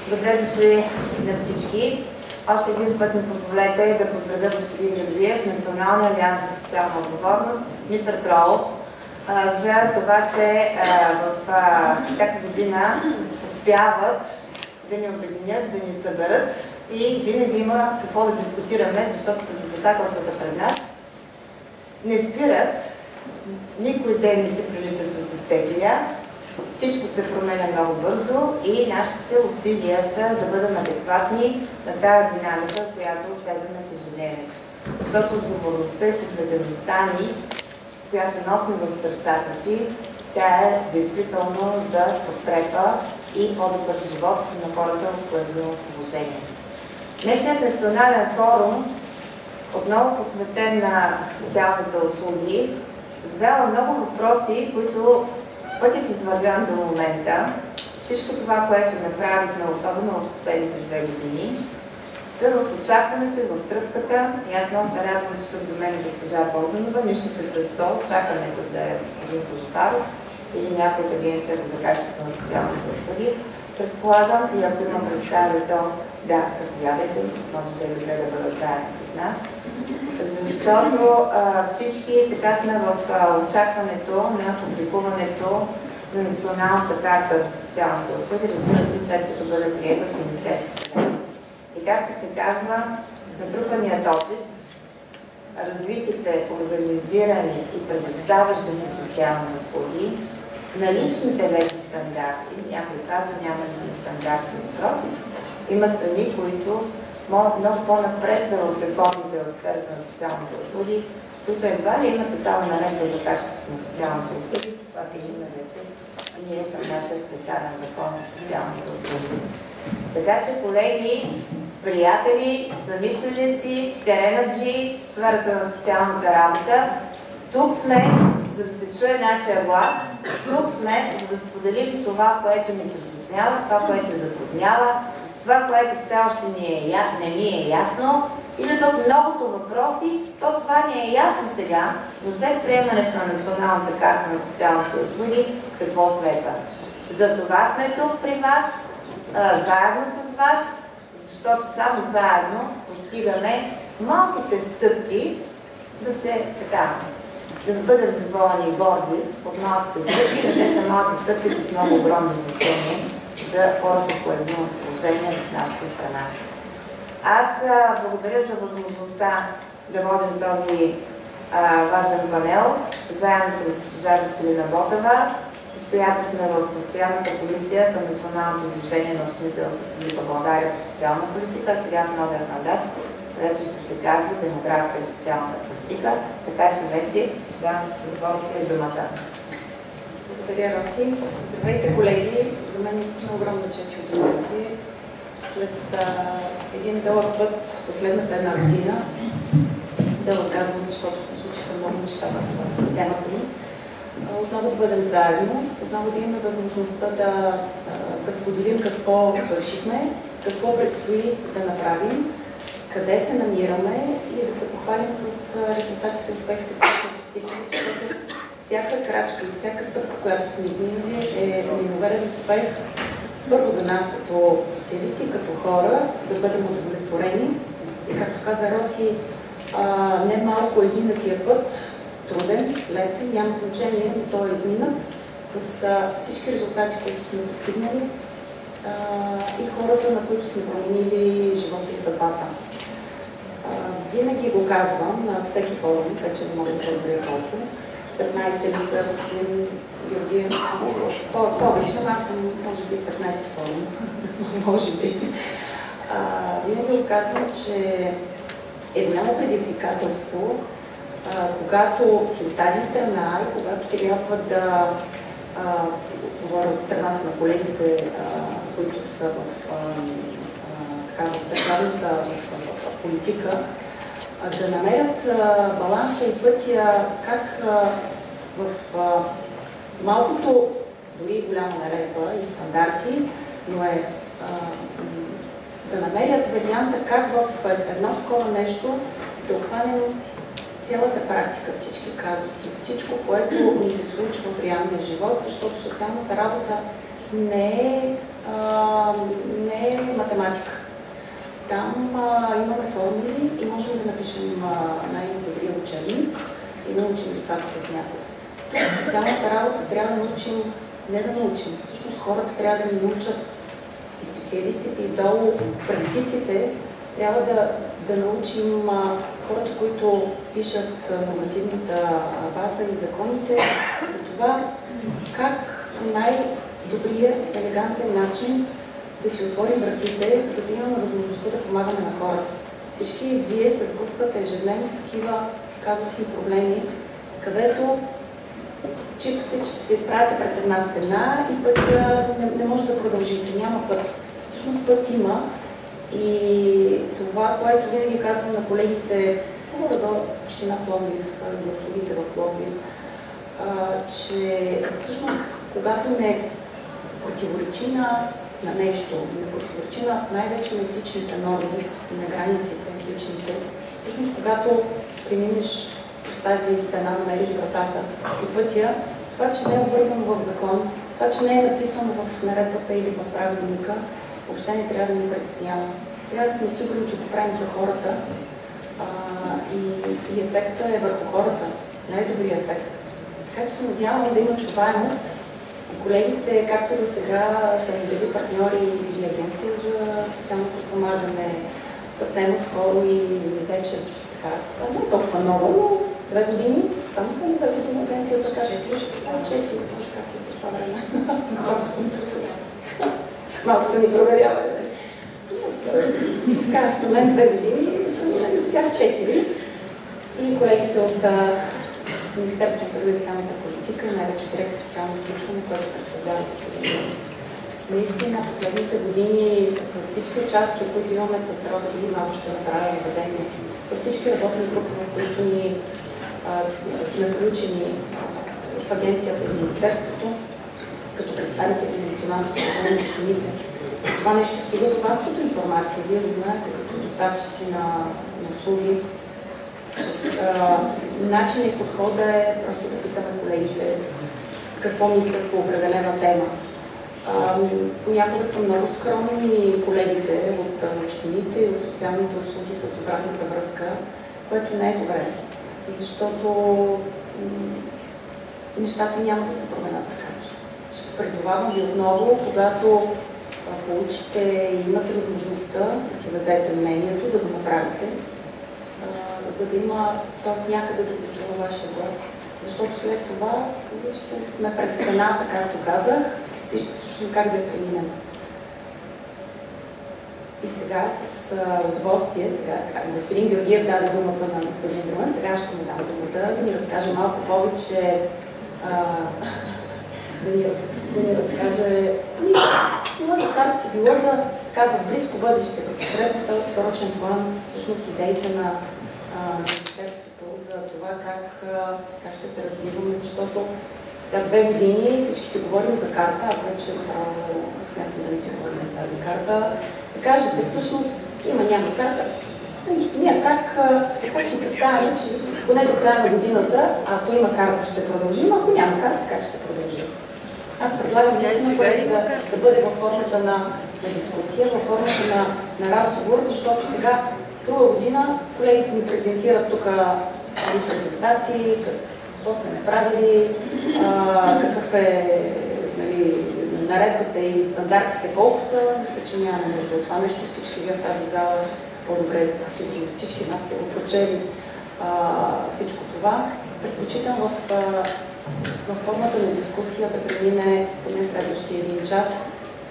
Добре дошли на всички. Още един път ми позволете да поздравя господин Георгиев, Националния алианс за социална отговорност, мистер Кроу, за това, че всяка година успяват да ни обединят, да ни съберат и винаги има какво да дискутираме, защото предизвикателствата пред нас не спират. Никой ден не се прилича с степия. Всичко се променя много бързо и нашите усилия са да бъдем адекватни на тази динамика, която следваме в ежедневието. Защото отговорността и посветеността ни, която носим в сърцата си, тя е действително за подкрепа и по-добър живот на хората в уязвимо положение. Днешният национален форум, отново посветен на социалните услуги, задава много въпроси, които пътят извървян до момента. Всичко това, което направихме, особено в последните 2 години, са в очакването и в тръпката. И аз много се радвам, че тук до мен госпожа Богданова, нищо, че през стол, чакането да е господин Кожухаров или някой от Агенцията за качество на социалните услуги. Предполагам, и ако има представител, да, заповядайте, може би е добре да бъдат заедно с нас. Защото всички така сме в очакването на публикуването на Националната карта за социалните услуги, разбира се, след като бъде приета от Министерския съвет. И както се казва, натрупаният опит, развитите, организирани и предоставящи се социални услуги, наличните вече стандарти, някой каза, няма ли сме стандарти, напротив, има страни, които много по-напред са в реформите в сферата на социалните услуги, които едва ли има такава наредба за качеството на социалните услуги, това имаме вече ние към нашия специален закон за социалните услуги. Така че, колеги, приятели, съмишленици, теренаджи в сферата на социалната работа, тук сме, за да се чуе нашия глас, тук сме, за да споделим това, което ни притеснява, това, което ни затруднява, това, което все още не ни е ясно, или пък многото въпроси, то това ни е ясно сега, но след приемането на Националната карта на социалните услуги, какво следва? За това сме тук при вас, заедно с вас, защото само заедно постигаме малките стъпки да бъдем доволни и горди от малките стъпки, но те са малки стъпки с много огромно значение за хората в уязвимо положение в нашата страна. Аз благодаря за възможността да водим този важен панел, заедно с госпожа Веселина Ботева, с която сме в постоянната комисия към Националното изложение на общините в Република България по социална политика, а сега в новия мандат вече ще се казва демографска и социална политика, така че Веси, давам с удоволствие думата. Благодаря, Роси. Здравейте, колеги! За мен наистина огромна чест и удоволствие. След един дълъг път, последната 1 година, да го казвам, защото се случиха много неща в системата ни, отново да бъдем заедно, отново да имаме възможността да споделим какво свършихме, какво предстои да направим, къде се намираме и да се похвалим с резултатите и успехите, които сме постигнали, защото всяка крачка и всяка стъпка, която сме изминали, е неимоверен успех. Първо за нас като специалисти, като хора, да бъдем удовлетворени. И както каза Роси, не малко изминатия път, труден, лесен, няма значение, но той е изминат с всички резултати, които сме постигнали и хората, на които сме променили живота и съдбата. Винаги го казвам на всеки форум, вече не мога да проверя колко. 15 ли са, господин Георгиев? Повече, аз съм, може би, 15 форум. Може би. Винаги го казвам, че е голямо предизвикателство, когато си от тази страна и когато трябва да говоря от страната на колегите, които са в държавната политика, да намерят баланса и пътя как в малкото, дори голяма наредба и стандарти, но да намерят варианта как в едно такова нещо да обхванем цялата практика, всички казуси, всичко, което ни се случва в реалния живот, защото социалната работа не е имаме формули и можем да напишем най-добрия учебник и да научим децата да смятат. Тук в социалната работа трябва да научим, не да научим, всъщност хората трябва да ни научат и специалистите и долу, практиците, трябва да научим хората, които пишат нормативната база и законите, за това как по най-добрия, елегантен начин да си отворим вратите, за да имаме възможността да помагаме на хората. Всички вие се сблъсквате ежедневно с такива казуси и проблеми, където читате, че се изправяте пред една стена и пътя не може да продължите, няма път. Всъщност път има и това, което винаги казвам на колегите, говоря за община Пловдив, за услугите в Пловдив, че всъщност когато не противоречи на нещо, не противоречи най-вече на етичните норми и на границите етичните, всъщност когато преминеш през тази стена, намериш вратата и пътя, това, че не е обвързано в закон, това, че не е написано в наредбата или в правилника, въобще не трябва да ни притеснява. Трябва да сме сигурни, че го правим за хората и ефектът е върху хората. Най-добрият ефект. Така че се надявам да има чуваемост и колегите, както до сега са ни били партньори и агенция за социално подпомагане, съвсем отскоро и вече така, не толкова много, но 2 години, станаха ли 2 години агенция за качество? 4, може как е това време. Аз малко съм тук. Малко са ни проверявали. Така, за мен 2 години, съм за тях 4. И колегите от Министерството на труда и социалната политика и най-вече дирекция социално включване, което представляват академия. Наистина, последните години с всички участия, които имаме с Роси, малко ще направя въведение. Във всички работни групи, в които ни сме включени в агенцията и Министерството, като представители на Националното сдружение на общините. Това нещо стига до вас като информация. Вие го знаете като доставчици на услуги. Начин и подхода е просто да питаме колегите какво мислят по определена тема. Понякога са много скромни колегите от общините и от социалните услуги с обратната връзка, което не е добре, защото нещата няма да се променят така. Призовавам ви отново, когато получите и имате възможността да си дадете мнението, да го направите, за да има, т.е. някъде да се чува вашия глас. Защото след това ще сме пред стената, както казах, и ще слушам как да я преминем. И сега с удоволствие, господин Георгиев даде думата на господин Друмен, сега ще му дам думата да ни разкаже малко повече, да ни разкаже било за картата, било за така в близко бъдеще, като средно в срочен план, всъщност идеите на Министерството за това как ще се развиваме, защото сега 2 години всички си говорим за карта, аз вече направо смятам да не си говорим за тази карта. Да кажете, всъщност няма карта. Ние как си представяме, че поне до края на годината, ако има карта, ще продължим, ако няма карта, как ще продължим? Аз предлагам наистина да бъде във формата на дискусия, във формата на разговор, защото сега друга година колегите ни презентират тук презентации, какво сме направили, какъв е наредбата и стандартите, колко са. Мисля, че няма нужда от това нещо. Всички вие в тази зала по-добре, всички нас сте го прочели всичко това. Предпочитам в формата на дискусия да премине поне следващия 1 час,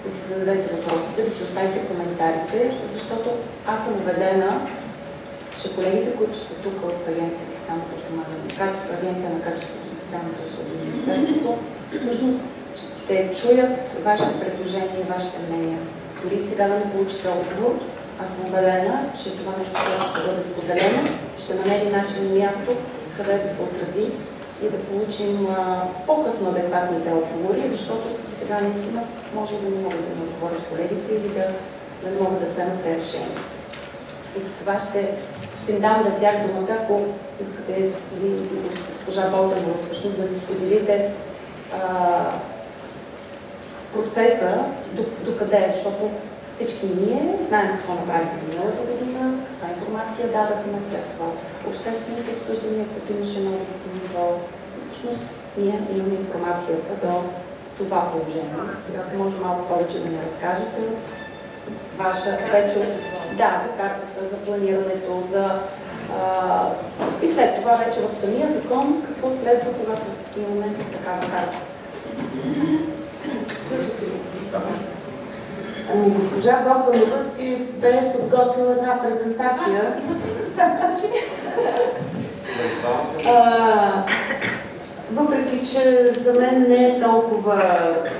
да си зададете въпросите, да си оставите коментарите, защото аз съм убедена, че колегите, които са тук от Агенция за социално подпомагане, както Агенция на качеството за социалните услуги и Министерството, всъщност ще чуят вашите предложения и вашите мнения. Дори сега да не получите отговор, аз съм убедена, че това нещо, което ще бъде споделено, ще намери начин и място, къде да се отрази и да получим по-късно адекватните отговори, защото сега наистина може да не могат да ми отговорят колегите или да не могат да вземат тези решения. И за това ще им дам на тях думата, ако искате, госпожа Болданова, всъщност да ви споделите процеса, докъде, защото Всички ние знаем какво направихме миналата година, каква информация дадахме след това, обществените обсъждания, които имаше на областно ниво. Всъщност ние имаме информацията до това положение. Сега може малко повече да ни разкажете от ваша вече да, за картата, за планирането, за и след това вече в самия закон какво следва, когато имаме такава карта. Ами госпожа Богданова си бе подготвила една презентация. Въпреки че за мен не е толкова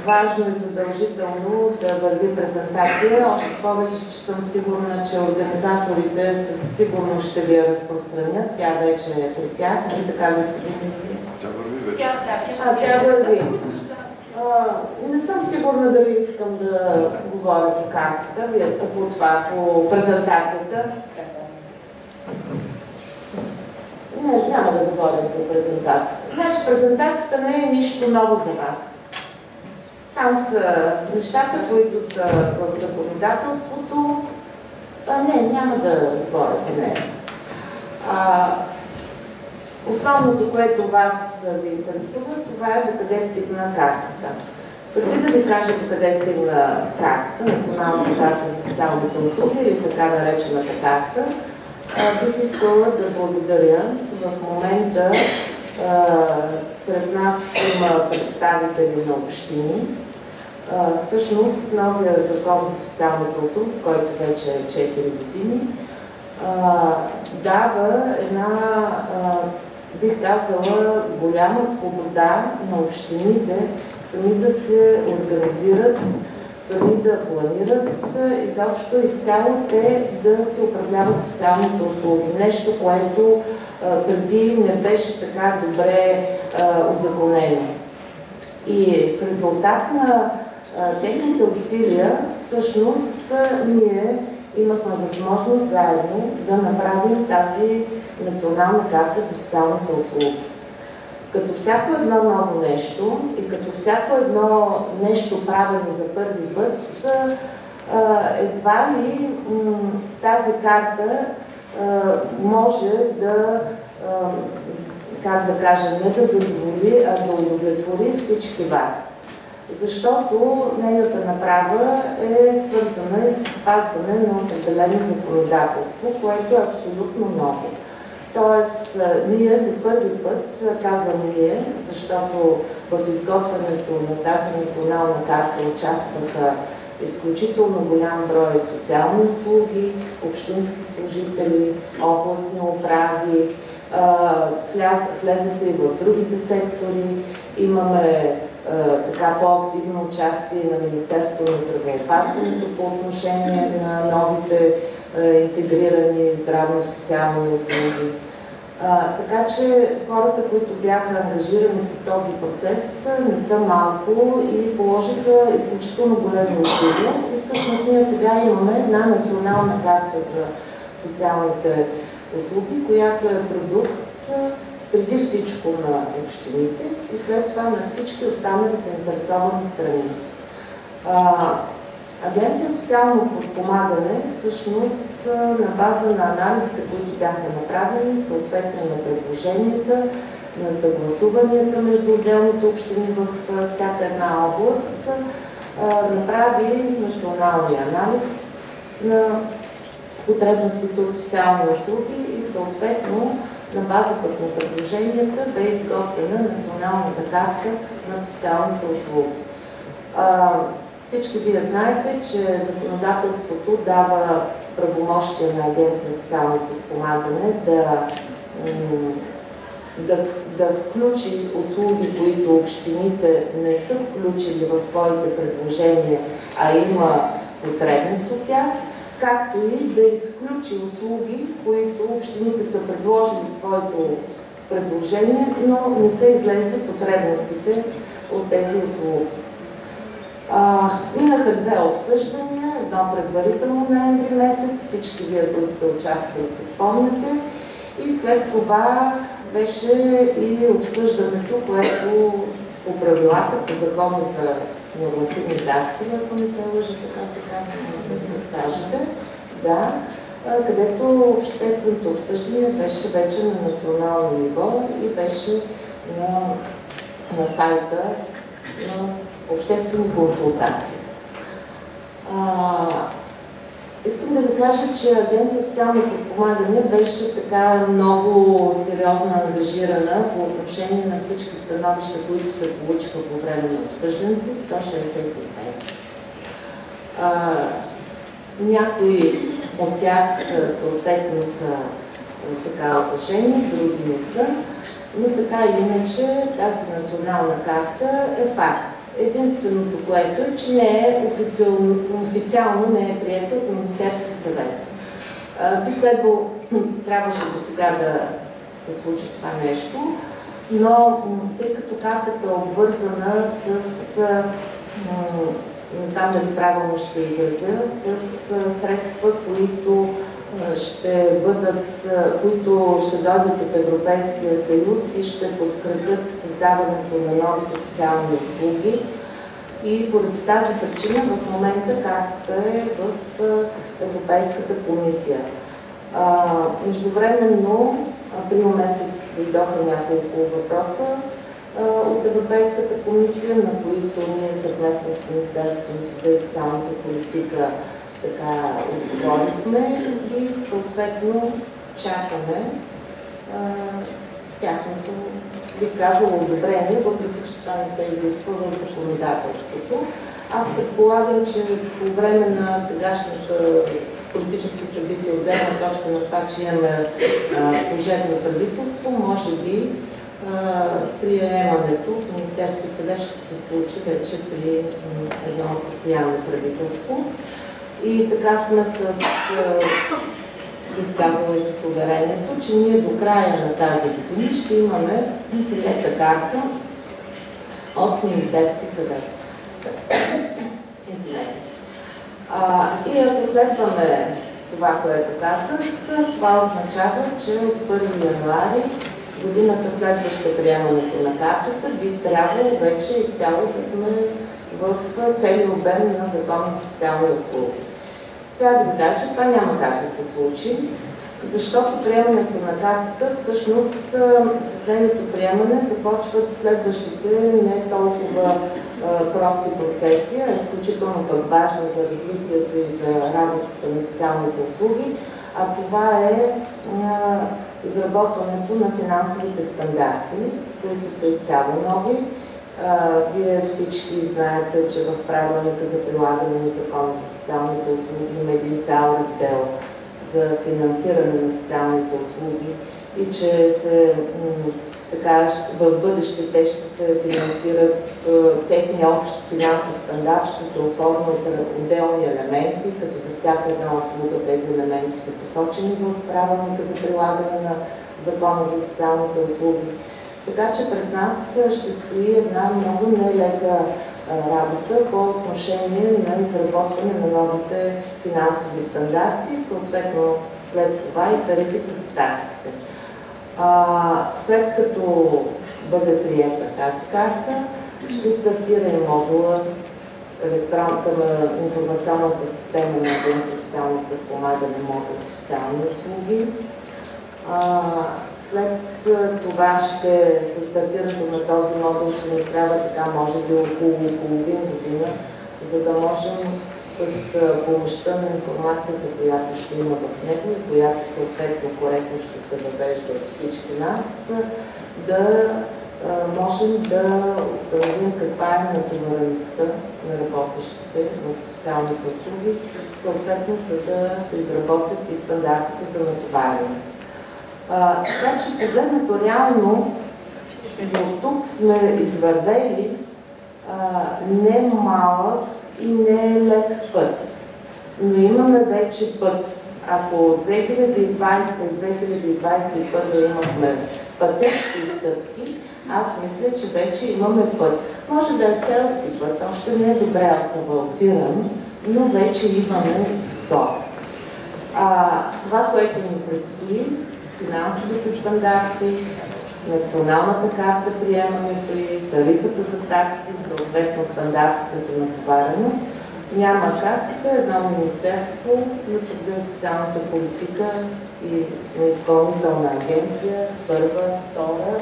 важно и задължително да върви презентация, още повече, че съм сигурна, че организаторите със сигурност ще ви я разпространят. Тя вече е при тях. Нали така, господин Милия? Тя върви вече. Тя върви. Не съм сигурна дали искам да говоря по картата, по това, по презентацията. Не, няма да говоря по презентацията. Значи презентацията не е нищо ново за вас. Там са нещата, които са в законодателството. Не, няма да говоря по нея. Основното, което вас ви интересува, това е докъде стигна картата. Преди да ви кажа докъде стигна картата, Националната карта за социалните услуги или така наречената карта, бих искала да благодаря. В момента сред нас има представители на общини. Всъщност новия закон за социалните услуги, който вече е 4 години, дава една, бих казала, голяма свобода на общините сами да се организират, сами да планират, изобщо изцяло те да си управляват социалните услуги. Нещо, което преди не беше така добре узаконено. И в резултат на техните усилия, всъщност, ние имахме възможност заедно да направим тази национална карта за социалните услуги. Като всяко едно ново нещо и като всяко едно нещо правено за първи път, едва ли тази карта може да, как да кажа, не да задоволи, а да удовлетвори всички вас. Защото нейната направа е свързана и с спазване на определено законодателство, което е абсолютно ново. Тоест, ние за първи път, казвам ние, защото в изготвянето на тази национална карта участваха изключително голям брой социални услуги, общински служители, областни управи, влезе се и в другите сектори. Имаме така по-активно участие на Министерството на здравеопазването по отношение на новите интегрирани здравно-социални услуги. Така че хората, които бяха ангажирани с този процес, не са малко и положиха изключително големи усилия. И всъщност ние сега имаме една национална карта за социалните услуги, която е продукт преди всичко на общините и след това на всички останали заинтересовани страни. Агенция социално подпомагане всъщност на база на анализите, които бяха направени, съответно на предложенията, на съгласуванията между отделните общини в всяка една област, направи националния анализ на потребностите от социални услуги и съответно на базата на предложенията бе изготвена националната карта на социалните услуги. Всички вие знаете, че законодателството дава правомощия на Агенция социално подпомагане да включи услуги, които общините не са включили в своите предложения, а има потребност от тях, както и да изключи услуги, които общините са предложили своето предложение, но не са излезли потребностите от тези услуги. Минаха две обсъждания, едно предварително ноември месец, всички вие, които сте участвали, се спомняте, и след това беше и обсъждането, което по правилата, по закона за нормативни актове, ако не се лъжа, така се казва, кажете. Да, където общественото обсъждане беше вече на национално ниво и беше на сайта на обществени консултации. Искам да ви кажа, че Агенция социално подпомагане беше така много сериозно ангажирана по отношение на всички становища, които се получиха по време на обсъждането, 165. Някои от тях съответно са така уважени, други не са, но така или иначе тази национална карта е факт. Единственото, което е, че не е официално не е прието от Министерски съвет. Би следвало, трябваше до сега да се случи това нещо, но тъй като картата е обвързана с, не знам дали правилно ще се изразя, с средства, които ще дойдат от Европейския съюз и ще подкрепят създаването на новите социални услуги. И поради тази причина в момента картата е в Европейската комисия. Междувременно, април месец дойдоха няколко въпроса от Европейската комисия, на които ние съвместно с Министерството на труда и социалната политика така отговорихме и съответно чакаме тяхното, бих казала, одобрение, въпреки че това не се изисква в законодателството. Аз предполагам, че по време на сегашните политически събития, от гледна точка на това, че имаме служебно правителство, може би приемането в Министерски съвет ще се случи вече при едно постоянно правителство. И така сме бих казала и с уверението, че ние до края на тази година ще имаме приета карта от Министерски съвет. Извинете. И ако следваме това, което казах, това означава, че от 1 януари годината следваща приемането на картата би трябвало вече изцяло да сме в целия обем на Закона за социални услуги. Трябва да ви кажа, че това няма как да се случи, защото приемането на картата, всъщност с нейното приемане започват следващите не толкова прости процеси, а изключително пък важни за развитието и за работата на социалните услуги, а това е изработването на финансовите стандарти, които са изцяло нови. Вие всички знаете, че в правилника за прилагане на Закона за социалните услуги има един цял раздел за финансиране на социалните услуги и че така в бъдеще те ще се финансират, техния общ финансов стандарт ще се оформят отделни елементи, като за всяка една услуга тези елементи са посочени в правилника за прилагане на Закона за социалните услуги. Така че пред нас ще стои една много нелека работа по отношение на изработване на новите финансови стандарти, съответно след това и тарифите за таксите. След като бъде приета тази карта, ще стартира и модула към информационната система на Агенция социално подпомагане, модул социални услуги. След това с стартирането на този модул ще ни трябва така, може би около половин година, за да можем с помощта на информацията, която ще има в него и която съответно коректно ще се въвежда от всички нас, да можем да установим каква е натовареността на работещите в социалните услуги, съответно за да се изработят и стандартите за натовареност. Така че погледнато реално, до тук сме извървели не малък и не лек път, но имаме вече път. Ако 2020 и 2021 имахме пътечки и стъпки, аз мисля, че вече имаме път. Може да е селски път, още не е добре асфалтиран, но вече имаме СО. Това, което ни предстои, финансовите стандарти, националната карта приемането и тарифата за такси, съответно стандартите за натовареност, Няма как едно Министерство на труда и социалната политика и на изпълнителна агенция, първа, втора,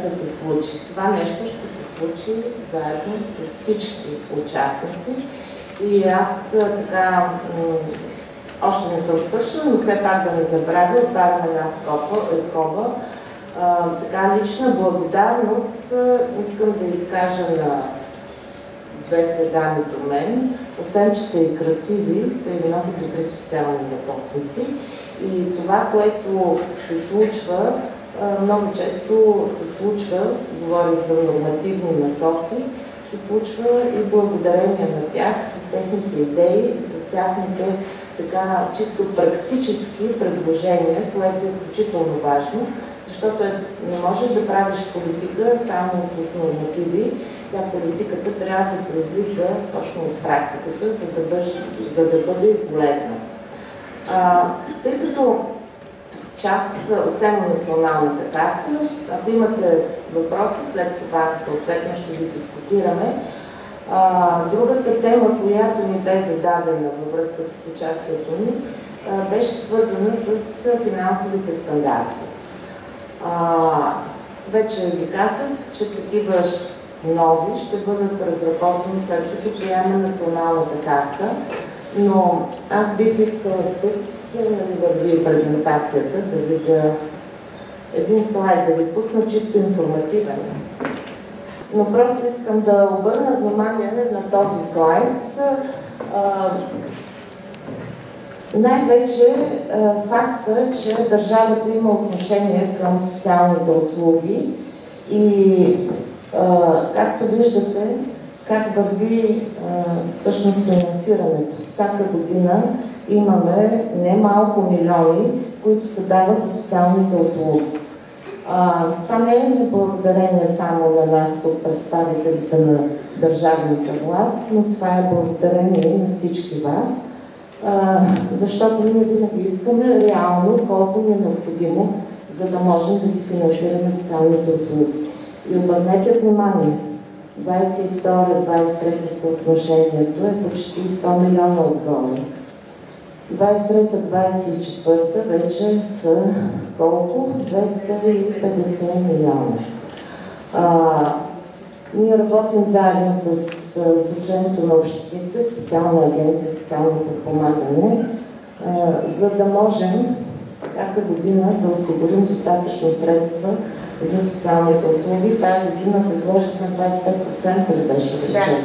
да се случи. Това нещо ще се случи заедно с всички участници. И аз така, още не съм свършила, но все пак да не забравя, отварям една скоба. Така, лична благодарност искам да изкажа на двете дами до мен, освен че са и красиви, са и много добри социални работници. И това, което се случва, много често се случва, говоря за нормативни насоки, се случва и благодарение на тях, с техните идеи и с тяхните така чисто практически предложения, което е изключително важно, защото не можеш да правиш политика само с нормативи. Тя политиката трябва да произлиза точно от практиката, за да бъде полезна. Тъй като част, освен националната карта, ако имате въпроси, след това съответно ще ги дискутираме. Другата тема, която ми бе зададена във връзка с участието ми, беше свързана с финансовите стандарти. Вече ви казах, че такива нови ще бъдат разработени след като приема националната карта, но аз бих искала тук да върви презентацията, да видя един слайд, да ви пусна чисто информативен. Но просто искам да обърна внимание на този слайд. Най-вече факта, че държавата има отношение към социалните услуги и както виждате, как върви всъщност финансирането. Всяка година имаме немалко милиони, които се дават за социалните услуги. Това не е благодарение само на нас, тук представителите на държавната власт, но това е благодарение на всички вас, защото ние винаги искаме реално колко ни е необходимо, за да можем да си финансираме социалните услуги. И обърнете внимание, 22-23 съотношението е почти 100 милиона отгоре. 23-24 вече са колко? 250 милиона. Ние работим заедно с Сдружението на общините, специална агенция социално подпомагане, за да можем всяка година да осигурим достатъчно средства за социалните услуги. Тая година предложихме 25% ли беше увеличено?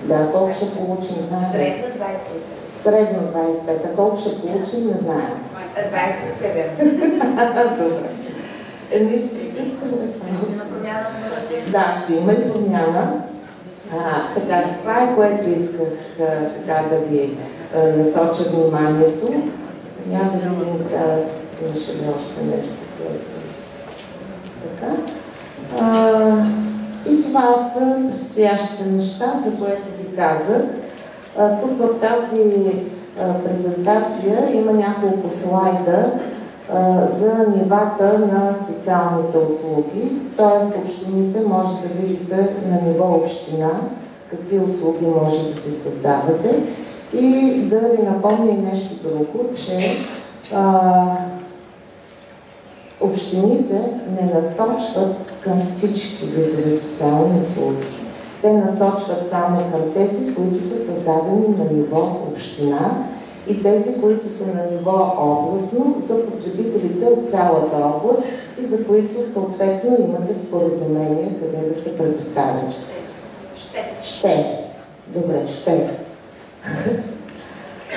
Да, колко ще получим, знаем. Средно 20. Средно 25. А колко ще получим, не знаем. 27. Добре. Ние ще искаме. Ще има промяна в Да, ще има и промяна. Така, това е, което исках така да ви насоча вниманието. Я да видим сега, имаше ли още нещо. Така. И това са предстоящите неща, за което ви казах. Тук в тази презентация има няколко слайда за нивата на социалните услуги. Т.е. общините може да видите на ниво община какви услуги може да се създавате. И да ви напомня и нещо друго, че общините не насочват към всички видове социални услуги. Те насочват само към тези, които са създадени на ниво община и тези, които са на ниво областно, за потребителите от цялата област и за които съответно имате споразумение къде да се предоставят. Ще. Добре, ще.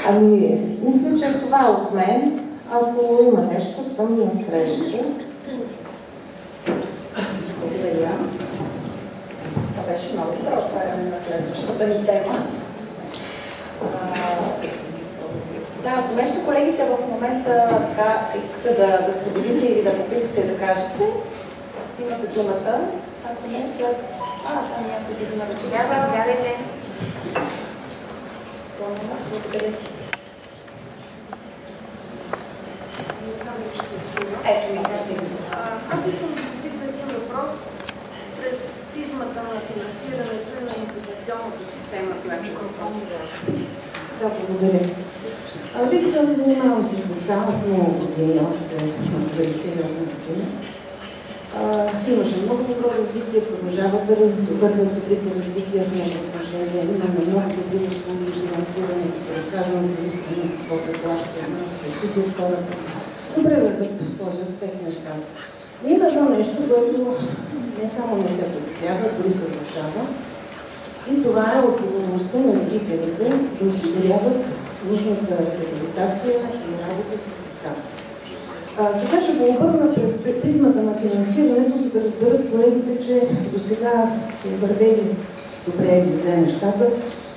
Ами, мисля, че това е от мен. Ако има нещо, съм на среща. Благодаря. Това беше много добро отваряне на следващата ни тема. Да, ако нещо колегите в момента така искате да споделите или да попитате да кажете, имате думата. Ако не, след... там някой да знае, че... Заповядайте. Благодаря ти. Ето, аз искам да повдигна един въпрос през призмата на финансирането и на рехабилитационната система, която е Да, благодаря. Тъй като аз се занимавам с деца от много години, още от 98 години, имаше много добро развитие, продължават да вървят добрите развития в много отношения. Имаме много добри услуги и финансиране, като разказвам дали страни, какво се плаща от нас, статути от хората. Добре вървят в този аспект нещата. Но има едно нещо, което не само не се подобрява, дори се влошава. И това е отговорността на родителите да осигуряват нужната рехабилитация и работа с децата. Сега ще го обърна през призмата на финансирането, за да разберат колегите, че до сега са вървели добре или зле нещата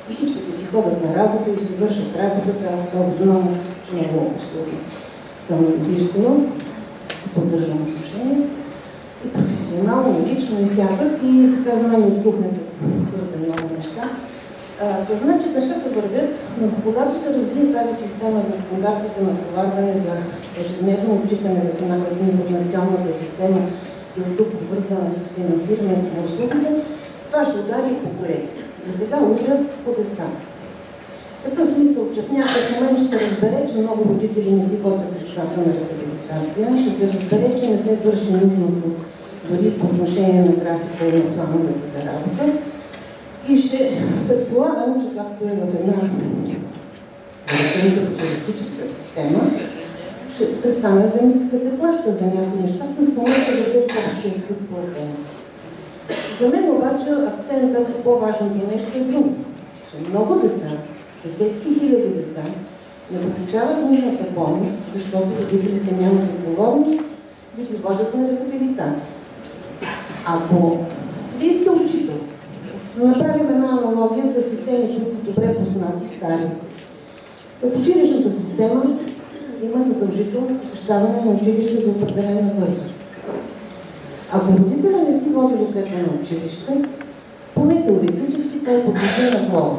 и всичките си ходят на работа и си вършат работата. Аз това знам от много услуги. Съм виждала, поддържам отношение и професионално, и лично, и всякак, и така знам от кухнята твърде много неща. Да значи нещата вървят, но когато се развие тази система за стандарти за натоварване, за ежедневно отчитане в информационната система и от тук обвързване с финансирането на услугите, това ще удари и по колегите. За сега удря по децата. В такъв смисъл, че в някакъв момент ще се разбере, че много родители не си водят децата на рехабилитация, ще се разбере, че не се върши нужното дори по отношение на графика и на плановете за работа. И ще предполагам, че както е в една капиталистическа система, ще престане да се плаща за някои неща, които в момента да бъдат общия клуб платени. За мен обаче акцентът е по-важното нещо е друго. Че много деца, десетки хиляди деца, не получават нужната помощ, защото родителите нямат отговорност да ги водят на рехабилитация. Ако вие сте учител, направим една аналогия с системи, които са добре познати, стари. В училищната система има задължително посещаване на училище за определена възраст. Ако родителя не си води детето на училище, поне теоретически той подлежи на глоба.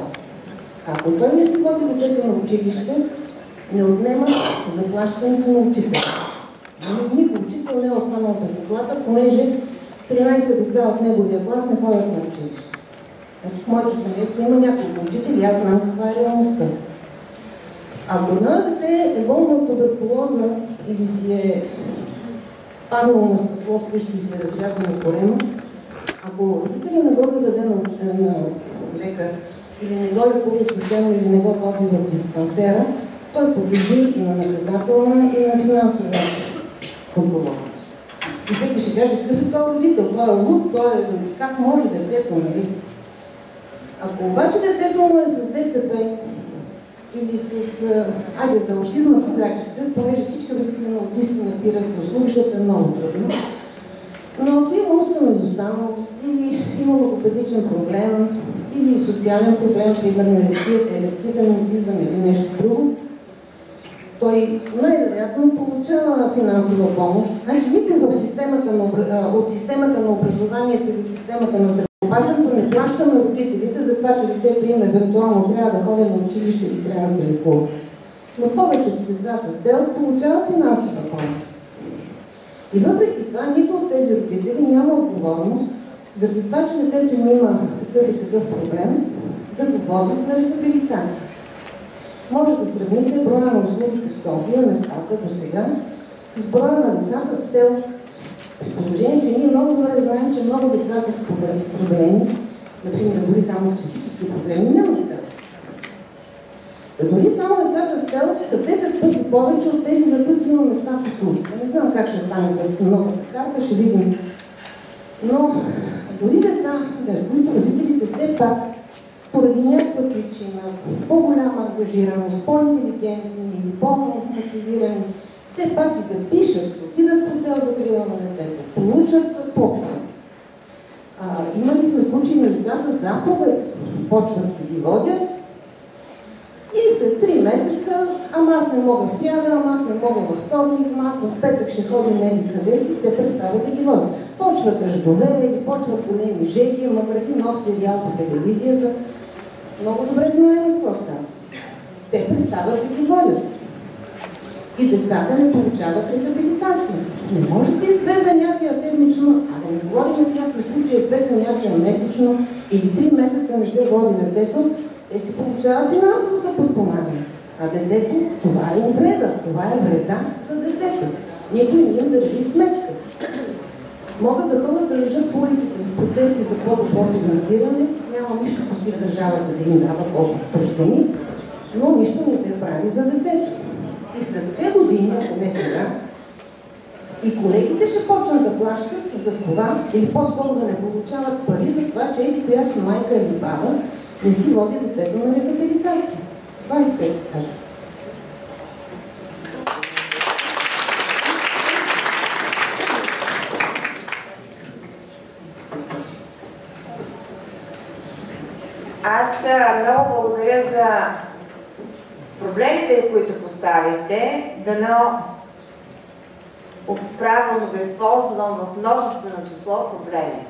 Ако той не си води детето на училище, не отнема заплащането на учителя. Никой учител не е останал без заплата, понеже 13 деца от неговия клас не ходят на училище. Значи в моето семейство има няколко учители, аз знам каква е реалността. Ако едно дете е болно от туберкулоза или си е паднало на стъкло вкъщи и се е разрязано корема, ако родителя не го заведе на лекар или не го лекува система или не го води в диспансера, той подлежи и на наказателна и на финансова отговорност. И всеки ще каже, какъв е този родител? Той е луд, той е... Как може детето, нали? Ако обаче детето му е с ДЦП или с за аутизма, когато стоят, понеже всички родители на аутисти набират за услуги, защото е много трудно. Но ако има умствена изостаналост или има логопедичен проблем, или социален проблем, примерно елективен аутизъм или нещо друго, той най-вероятно получава финансова помощ. Значи никой от системата на образованието или от системата на здравеопазването не плаща на родителите за това, че детето им евентуално трябва да ходи на училище или трябва да се лекува. Но повечето деца с ТЕЛ получават финансова помощ. И въпреки това, никой от тези родители няма отговорност, заради това, че детето им има такъв и такъв проблем, да го водят на рехабилитация. Може да сравните броя на услугите в София, местата до сега, с броя на децата с ТЕЛ. При положение, че ние много добре знаем, че много деца с проблеми, например, дори само с психически проблеми, нямат ТЕЛ. Да дори само децата с ТЕЛ са 10 пъти повече от тези, за които има места в услугите. Не знам как ще стане с новата карта, ще видим. Но дори деца, които родителите все пак поради някаква причина, по-голяма ангажираност, по-интелигентни или по-мотивирани, все пак ги запишат, отидат в хотел за приема на детето, получат ПОП. Имали сме случаи на деца с заповед, почват да ги водят и след 3 месеца, ама аз не мога в сряда, ама аз не мога във вторник, ама аз в петък ще ходя неди къде си, те престават да ги водят. Почват ръждове или почват големи жеги, ама преди нов сериал по телевизията. Много добре знаем какво става. Те престават да ги водят. и децата не получават рехабилитация. Не можете с 2 занятия седмично, а да не говорим в някои случаи 2 занятия месечно или 3 месеца не се води детето, те си получават финансовото подпомагане. А детето, това е увреда, това е вреда за детето. Никой не им държи сметка. Могат да ходят да лежат по улиците в протести за по-добро финансиране, няма нищо против държавата да им дава колко прецени, но нищо не се прави за детето. И след 2 години, ако не сега, и колегите ще почнат да плащат за това, или по-скоро да не получават пари за това, че еди коя си майка или баба не си води детето на рехабилитация. Това исках да кажа. Аз много благодаря за проблемите, които поставихте, дано правилно да използвам в множествено число проблеми.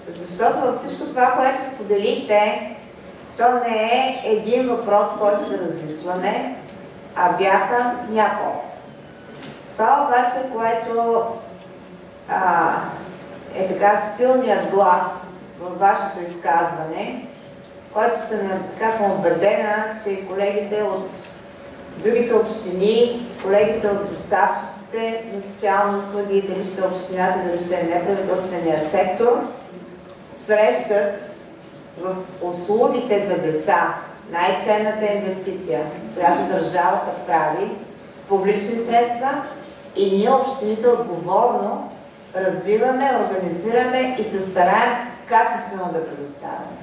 Защото във всичко това, което споделихте, то не е един въпрос, който да разискваме, а бяха няколко. Това обаче, което е така силният глас във вашето изказване, в който съм убедена, че колегите от другите общини, колегите от доставчиците на социални услуги, дали ще е общината, дали ще е неправителственият сектор, срещат в услугите за деца най-ценната инвестиция, която държавата прави с публични средства и ние общините отговорно развиваме, организираме и се стараем качествено да предоставяме.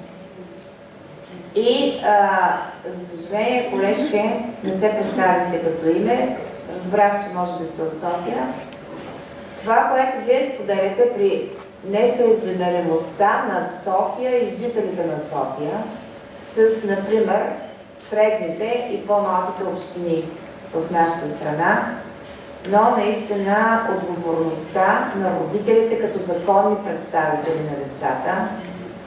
И, за съжаление, колежке, не се представите като име, разбрах, че може да сте от София. Това, което вие споделяте при несъизмеримостта на София и жителите на София с, например, средните и по-малките общини в нашата страна, но наистина отговорността на родителите като законни представители на децата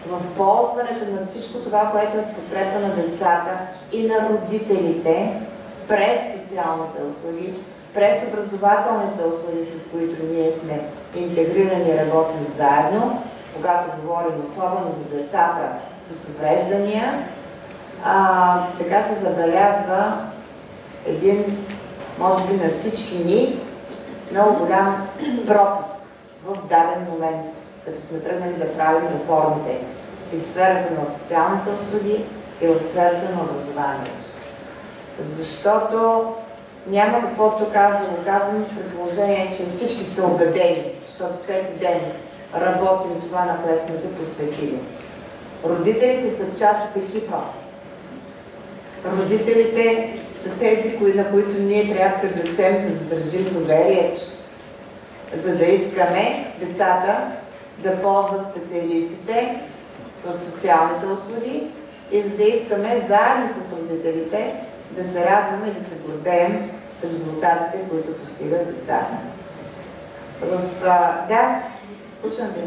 в ползването на всичко това, което е в подкрепа на децата и на родителите през социалните услуги, през образователните услуги, с които ние сме интегрирани и работим заедно, когато говорим особено за децата с увреждания, така се забелязва един, може би на всички ни, много голям пропуск в даден момент, като сме тръгнали да правим реформите и в сферата на социалните услуги и в сферата на образованието. Защото няма каквото казвам при положение, че всички сте убедени, защото всеки ден работим това, на което сме се посветили. Родителите са част от екипа. Родителите са тези, на които ние трябва да привлечем, да задържим доверието, за да искаме децата да ползват специалистите в социалните услуги и за да искаме заедно с родителите да се радваме и да се гордеем с резултатите, които постигат децата. Да, слушам ви.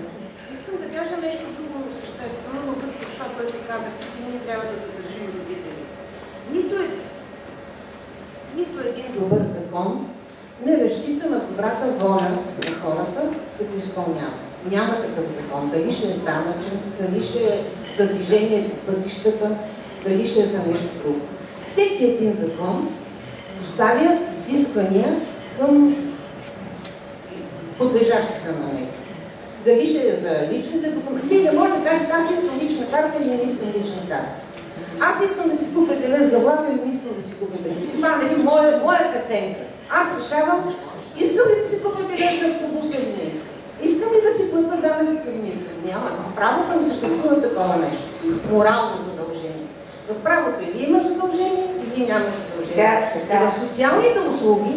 Искам да кажа нещо друго съществено във връзка с това, което казахте, че ние трябва да се държим родители. Нито един добър закон не разчита на добрата воля на хората, които изпълняват. Няма такъв закон. Дали ще е данъчен, дали ще е за движение по пътищата, дали ще е за нещо друго. Всеки един закон поставя изисквания към подлежащите на него. Дали ще е за личните документи. Вие не можете да кажете, аз искам лична карта или не искам лична карта. Аз искам да си купя билет за влак или не искам да си купя билет. Това е моя преценка. Аз решавам, искам ли да си купя билет за автобус или не искам. Искам ли да си платя данъците или не искам. Няма. В правото не съществува такова нещо. Морално задължение. В правото или имаш задължение, или нямаш задължение. И в социалните услуги,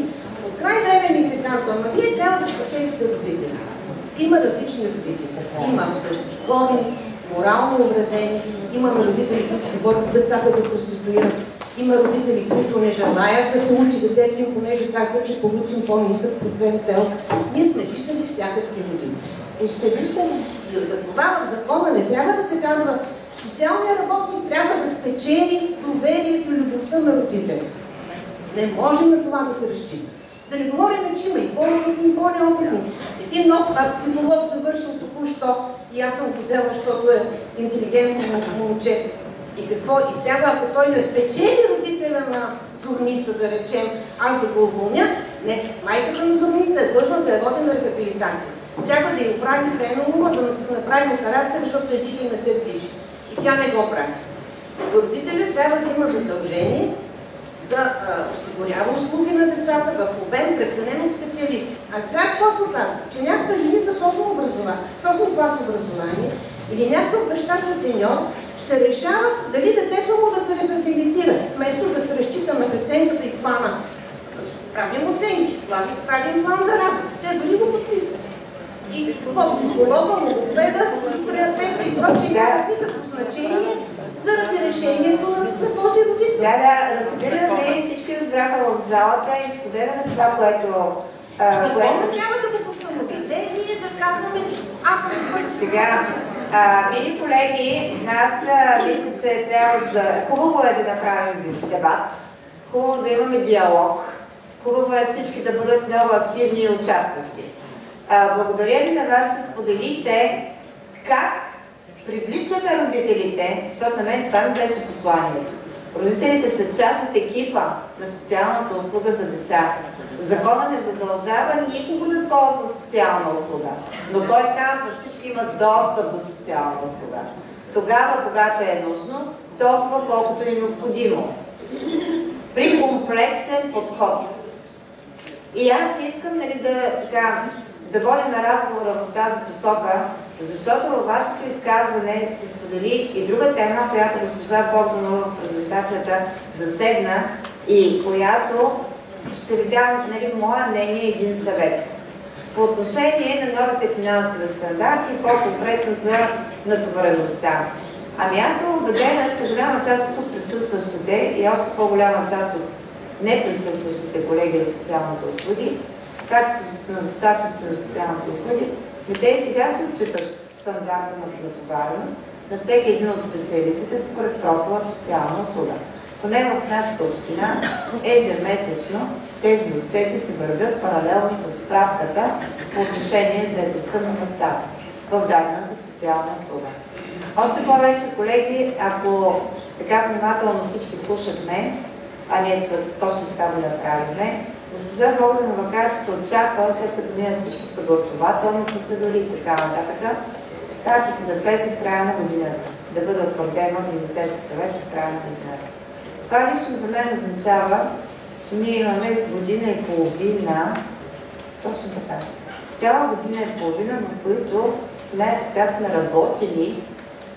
от край време ми се казва, ама вие трябва да спечелите родителите. Има различни родители. Има безотговорни, морално увредени, имаме родители, които си водят децата да проституират, има родители, които не желаят да се учи детето им, понеже казват, че получим по-нисък процент ТЕЛК. Ние сме виждали всякакви родители. И ще виждаме. И за това в закона не трябва да се казва, социалният работник трябва да спечели доверието и любовта на родителя. Не може на това да се разчита. Да не говорим, че има и по-опитни, и по-неопитни. Един нов психолог завършил току-що и аз съм го взела, защото е интелигентно момче. И какво? И трябва, ако той не спечели родителя на Зорница, да речем, аз да го уволня, не, майката на Зорница е длъжна да я води на рехабилитация. Трябва да й оправи френалова, да се направи операция, защото езика й не се движи. И тя не го прави. Родителят трябва да има задължение да осигурява услуги на децата в обем, преценен от специалисти. А трябва какво се оказва? Че някаква жени с 8 клас образование или някакъв баща сутеньор ще решава дали детето му да се рехабилитира, вместо да се разчита на преценката и плана. Правим оценки, правим план за работа. Те дали го подписат. И какво психолога, логопеда, терапевта и прочее нямат никакво значение заради решението на този родител. Да, разбираме, всички разбраха в залата и споделяме това, което... Законът трябва да го постанови. Ние да казваме, аз съм път. Сега, мили колеги, аз мисля, че трябва да... Хубаво е да направим дебат, хубаво да имаме диалог, хубаво е всички да бъдат много активни и участващи. Благодаря ви на вас, че споделихте как привличаме родителите, защото на мен това ми беше посланието. Родителите са част от екипа на социалната услуга за деца. Законът не задължава никого да ползва социална услуга, но той казва, всички имат достъп до социална услуга. Тогава, когато е нужно, толкова колкото е необходимо. При комплексен подход. И аз не искам да водим разговора в тази посока, защото във вашето изказване се сподели и друга тема, която госпожа Богданова в презентацията засегна и която ще ви дам моя мнение и един съвет. По отношение на новите финансови стандарти и по-конкретно за натовареността. Ами аз съм убедена, че голяма част от тук присъстващите и още по-голяма част от неприсъстващите колеги от социалните услуги, в качеството си на доставчици на социалните услуги, но те и сега се отчитат стандарта на натовареност на всеки един от специалистите според профила социална услуга. Поне в нашата община ежемесечно тези отчети се вървят паралелно с справката по отношение заедостта на местата в дадената социална услуга. Още повече, колеги, ако така внимателно всички слушахме, а ние точно така го направихме, госпожа Богданова каза, че се очаква, след като минат всички съгласователни процедури и така нататък, картата да влезе в края на годината, да бъде утвърдена от Министерския съвет в края на годината. Това лично за мен означава, че ние имаме година и половина, точно така, цяла година и половина, в които сме работили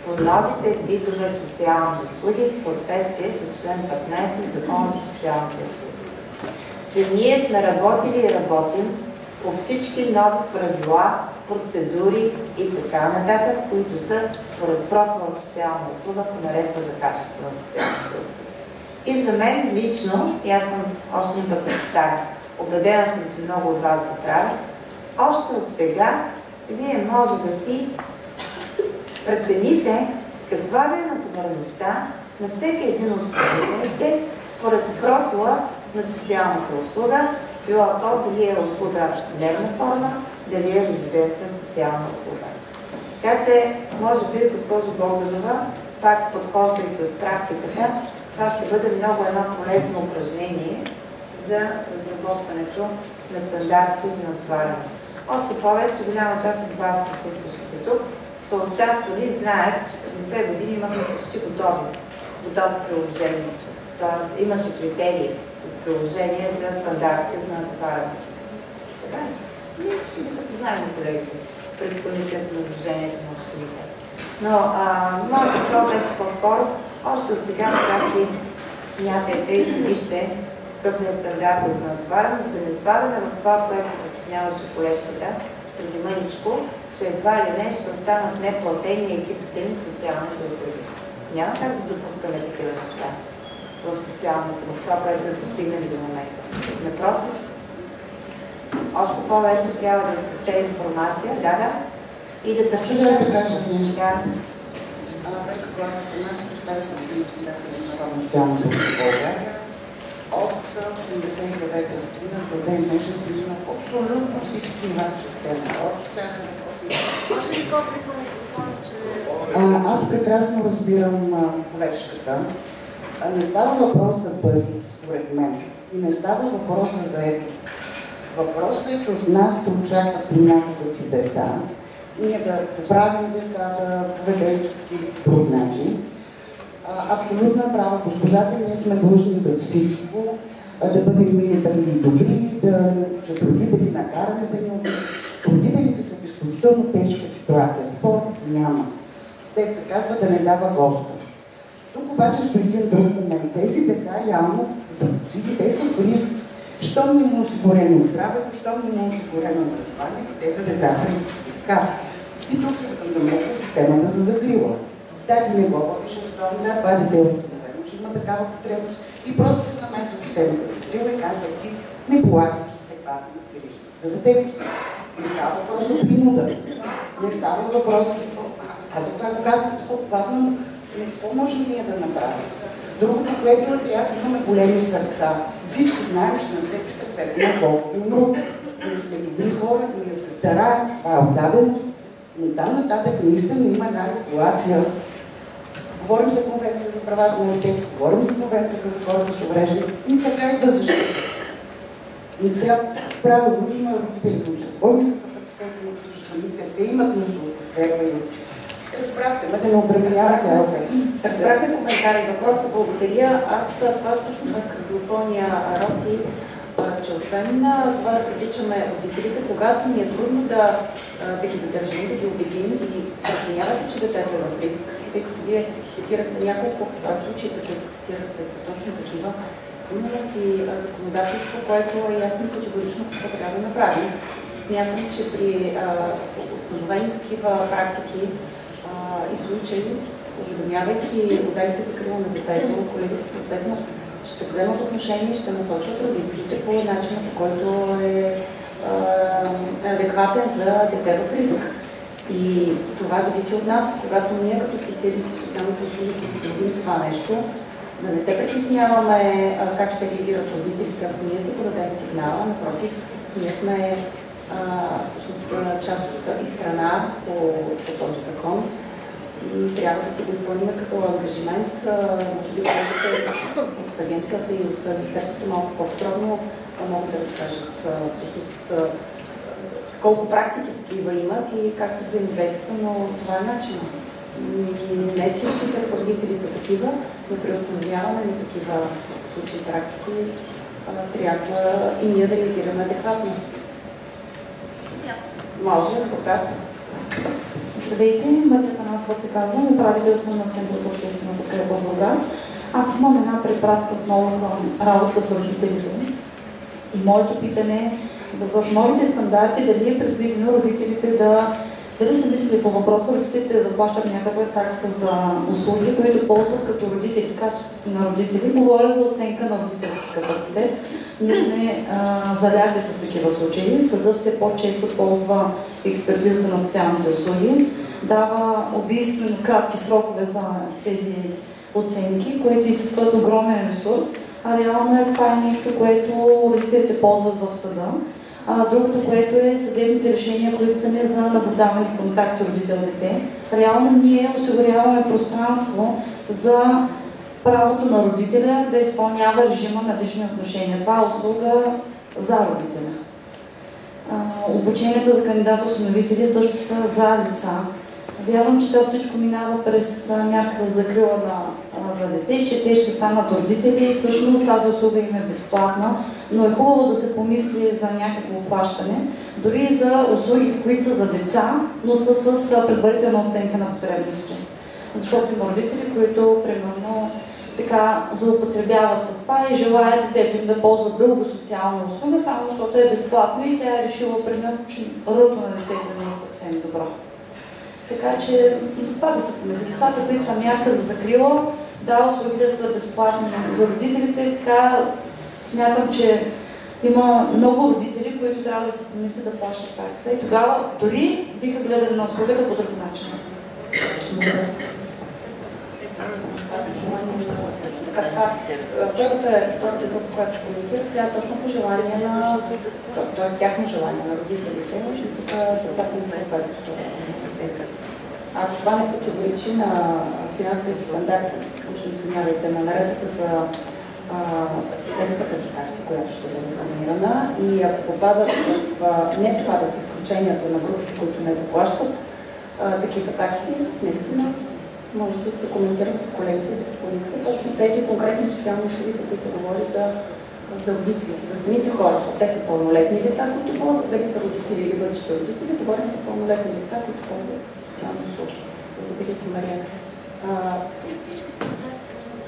по новите видове социални услуги в съответствие с член 15 от Закона за социалните услуги. Че ние сме работили и работим по всички нови правила, процедури и така нататък, които са според профила социална услуга по наредба за качество на социалните услуги. И за мен лично, и аз съм още един път се повтарям, убедена съм, че много от вас го правят, още от сега вие може да си прецените каква ви е натовареността на всеки един от служителите според профила на социалната услуга, било то дали е услуга в дневна форма, дали е резидентна социална услуга. Така че, може би, госпожо Богданова, пак подхождайки от практиката, това ще бъде много едно полезно упражнение за разработването на стандартите за натовареност. Още повече, голяма част от вас, присъстващите тук, са участвали и знаят, че преди 2 години имахме почти готови приложения. Тоест имаше критерии с приложения за стандартите за натовареност. Така ли? Ние ще ги запознаем колегите през комисията на Сдружението на общините. Но моето това беше по-скоро, още от сега така си смятайте и си вижте какъв е стандартът за натовареност, да не спадаме в това, което се притесняваше колежката преди мъничко, че едва ли не ще останат неплатени екипите ни в социалните услуги. Няма как да допускаме такива неща в социалното, в това, което сме постигнали до момента. Напротив, още повече трябва да тече информация, и да търсим неща. Века Глава сама се представител в Фундация на Народна социална услуга в България от 2009 година до ден днешен съм имал абсолютно всички нива в система. Аз прекрасно разбирам колежката. Не става въпрос за пари, според мен. И не става въпрос за заедност. Въпросът е, че от нас се очакват понякога чудеса. Ние да поправим децата поведенчески друг начин. Абсолютно е права госпожата, ние сме длъжни за всичко, да бъдем мили, добри, да учат родители, накараме да ни обичат. Родителите са в изключително тежка ситуация. Спор няма. Те се казва да не дава Господ. Тук обаче стои един друг момент. Тези деца реално, те са в риск. Щом им е осигурено здравето, щом им е осигурено образованието, те са деца в риск. Така. И тук се намесва системата за закрила. Да, ти не го водиш редовно, да, това дете е установено, че има такава потребност. И просто се намесва системата за закрила и казва, ти не полагаш адекватно грижа за детето си. Не става въпрос за принуда. Не става въпрос за си. Аз за това го казвам по-плавно, какво можем ние да направим? Другото, което трябва да имаме големи сърца. Всички знаем, че на всеки сърце има колкото умрут. Ние сме добри хора, ние се стараем, това е отдаденост. Но там нататък наистина има една регулация. Говорим за конвенция за правата на детето, говорим за конвенцията за хората с увреждане, и така идва защита. И сега правилно има родители, които са болни с капацитета, които са родители, те имат нужда от подкрепа и разбрахте, да не обременява цялата. Разбрахме коментари и въпроса, благодаря. Аз това точно исках да допълня Роси, че освен това да привличаме родителите, когато ни е трудно да ги задържим, да ги убедим и преценявате, че детето е в риск, тъй като вие цитирахте няколко случаите, които цитирахте, са точно такива, имаме си законодателство, което е ясно и категорично какво трябва да направим. Смятам, че при установени такива практики и случаи, уведомявайки отделите за закрила на детето, колегите съответно ще вземат отношение и ще насочват родителите по начина, по който е адекватен за дете в риск. И това зависи от нас, когато ние като специалисти в социалните услуги установим това нещо, да не се притесняваме как ще реагират родителите, ако ние се подадем сигнала. Напротив, ние сме всъщност част от и страна по този закон и трябва да си го изпълним като ангажимент. Може би от агенцията и от Министерството малко по-подробно могат да разкажат всъщност колко практики такива имат и как се взаимодейства, но това е начинът. Не всички родители са такива, но при установяване на такива случаи практики трябва и ние да реагираме адекватно. Може, въпрос. Здравейте, Марта Танасова се казвам, управител съм на Центъра за обществена подкрепа в Бургас. Аз имам една препратка отново към работа с родителите. И моето питане е в новите стандарти дали е предвидено родителите дали са мислили по въпроса, родителите да заплащат някаква такса за услуги, които ползват като родители, в качеството на родители. Говоря за оценка на родителски капацитет. Ние сме заляти с такива случаи. Съдът все по-често ползва експертизата на социалните услуги, дава убийствено кратки срокове за тези оценки, които изискват огромен ресурс, а реално това е нещо, което родителите ползват в съда. Другото, което е съдебните решения, които са не за наблюдаване контакти родител-дете. Реално ние осигуряваме пространство за правото на родителя да изпълнява режима на лични отношения. Това е услуга за родителя. Обученията за кандидат-осиновители също са за лица. Вярвам, че това всичко минава през мярката за закрила за дете, че те ще станат родители и всъщност тази услуга им е безплатна, но е хубаво да се помисли за някакво плащане, дори и за услуги, които са за деца, но са с предварителна оценка на потребностите. Защото има родители, които примерно така злоупотребяват с това и желаят детето им да ползват дълго социална услуга, само защото е безплатно и тя е решила примерно, че ръто на детето не е съвсем добро. Така че за това да се помисли. Децата, които са мярка за закрила, да, услугите са безплатни за родителите, така смятам, че има много родители, които трябва да се помисли да плащат такса и тогава дори биха гледали на услугата по друг начин. Така, втората група, която ще коментира, тя е точно по желание на, т.е. тяхно желание на родителите, децата не са без. Ако това не противоречи на финансовите стандарти, извинявайте, на наредбата за тарифата за такси, която ще бъде формирана, и ако не попадат в изключенията на групите, които не заплащат такива такси, наистина може да се коментира с колегите и да се поиска точно тези конкретни социални услуги, за които говори за родителите, за самите хора, защото те са пълнолетни лица, които ползват, дали са родители или бъдещи родители, говорим за пълнолетни лица, които ползват социални услуги. Благодаря ти, Мария.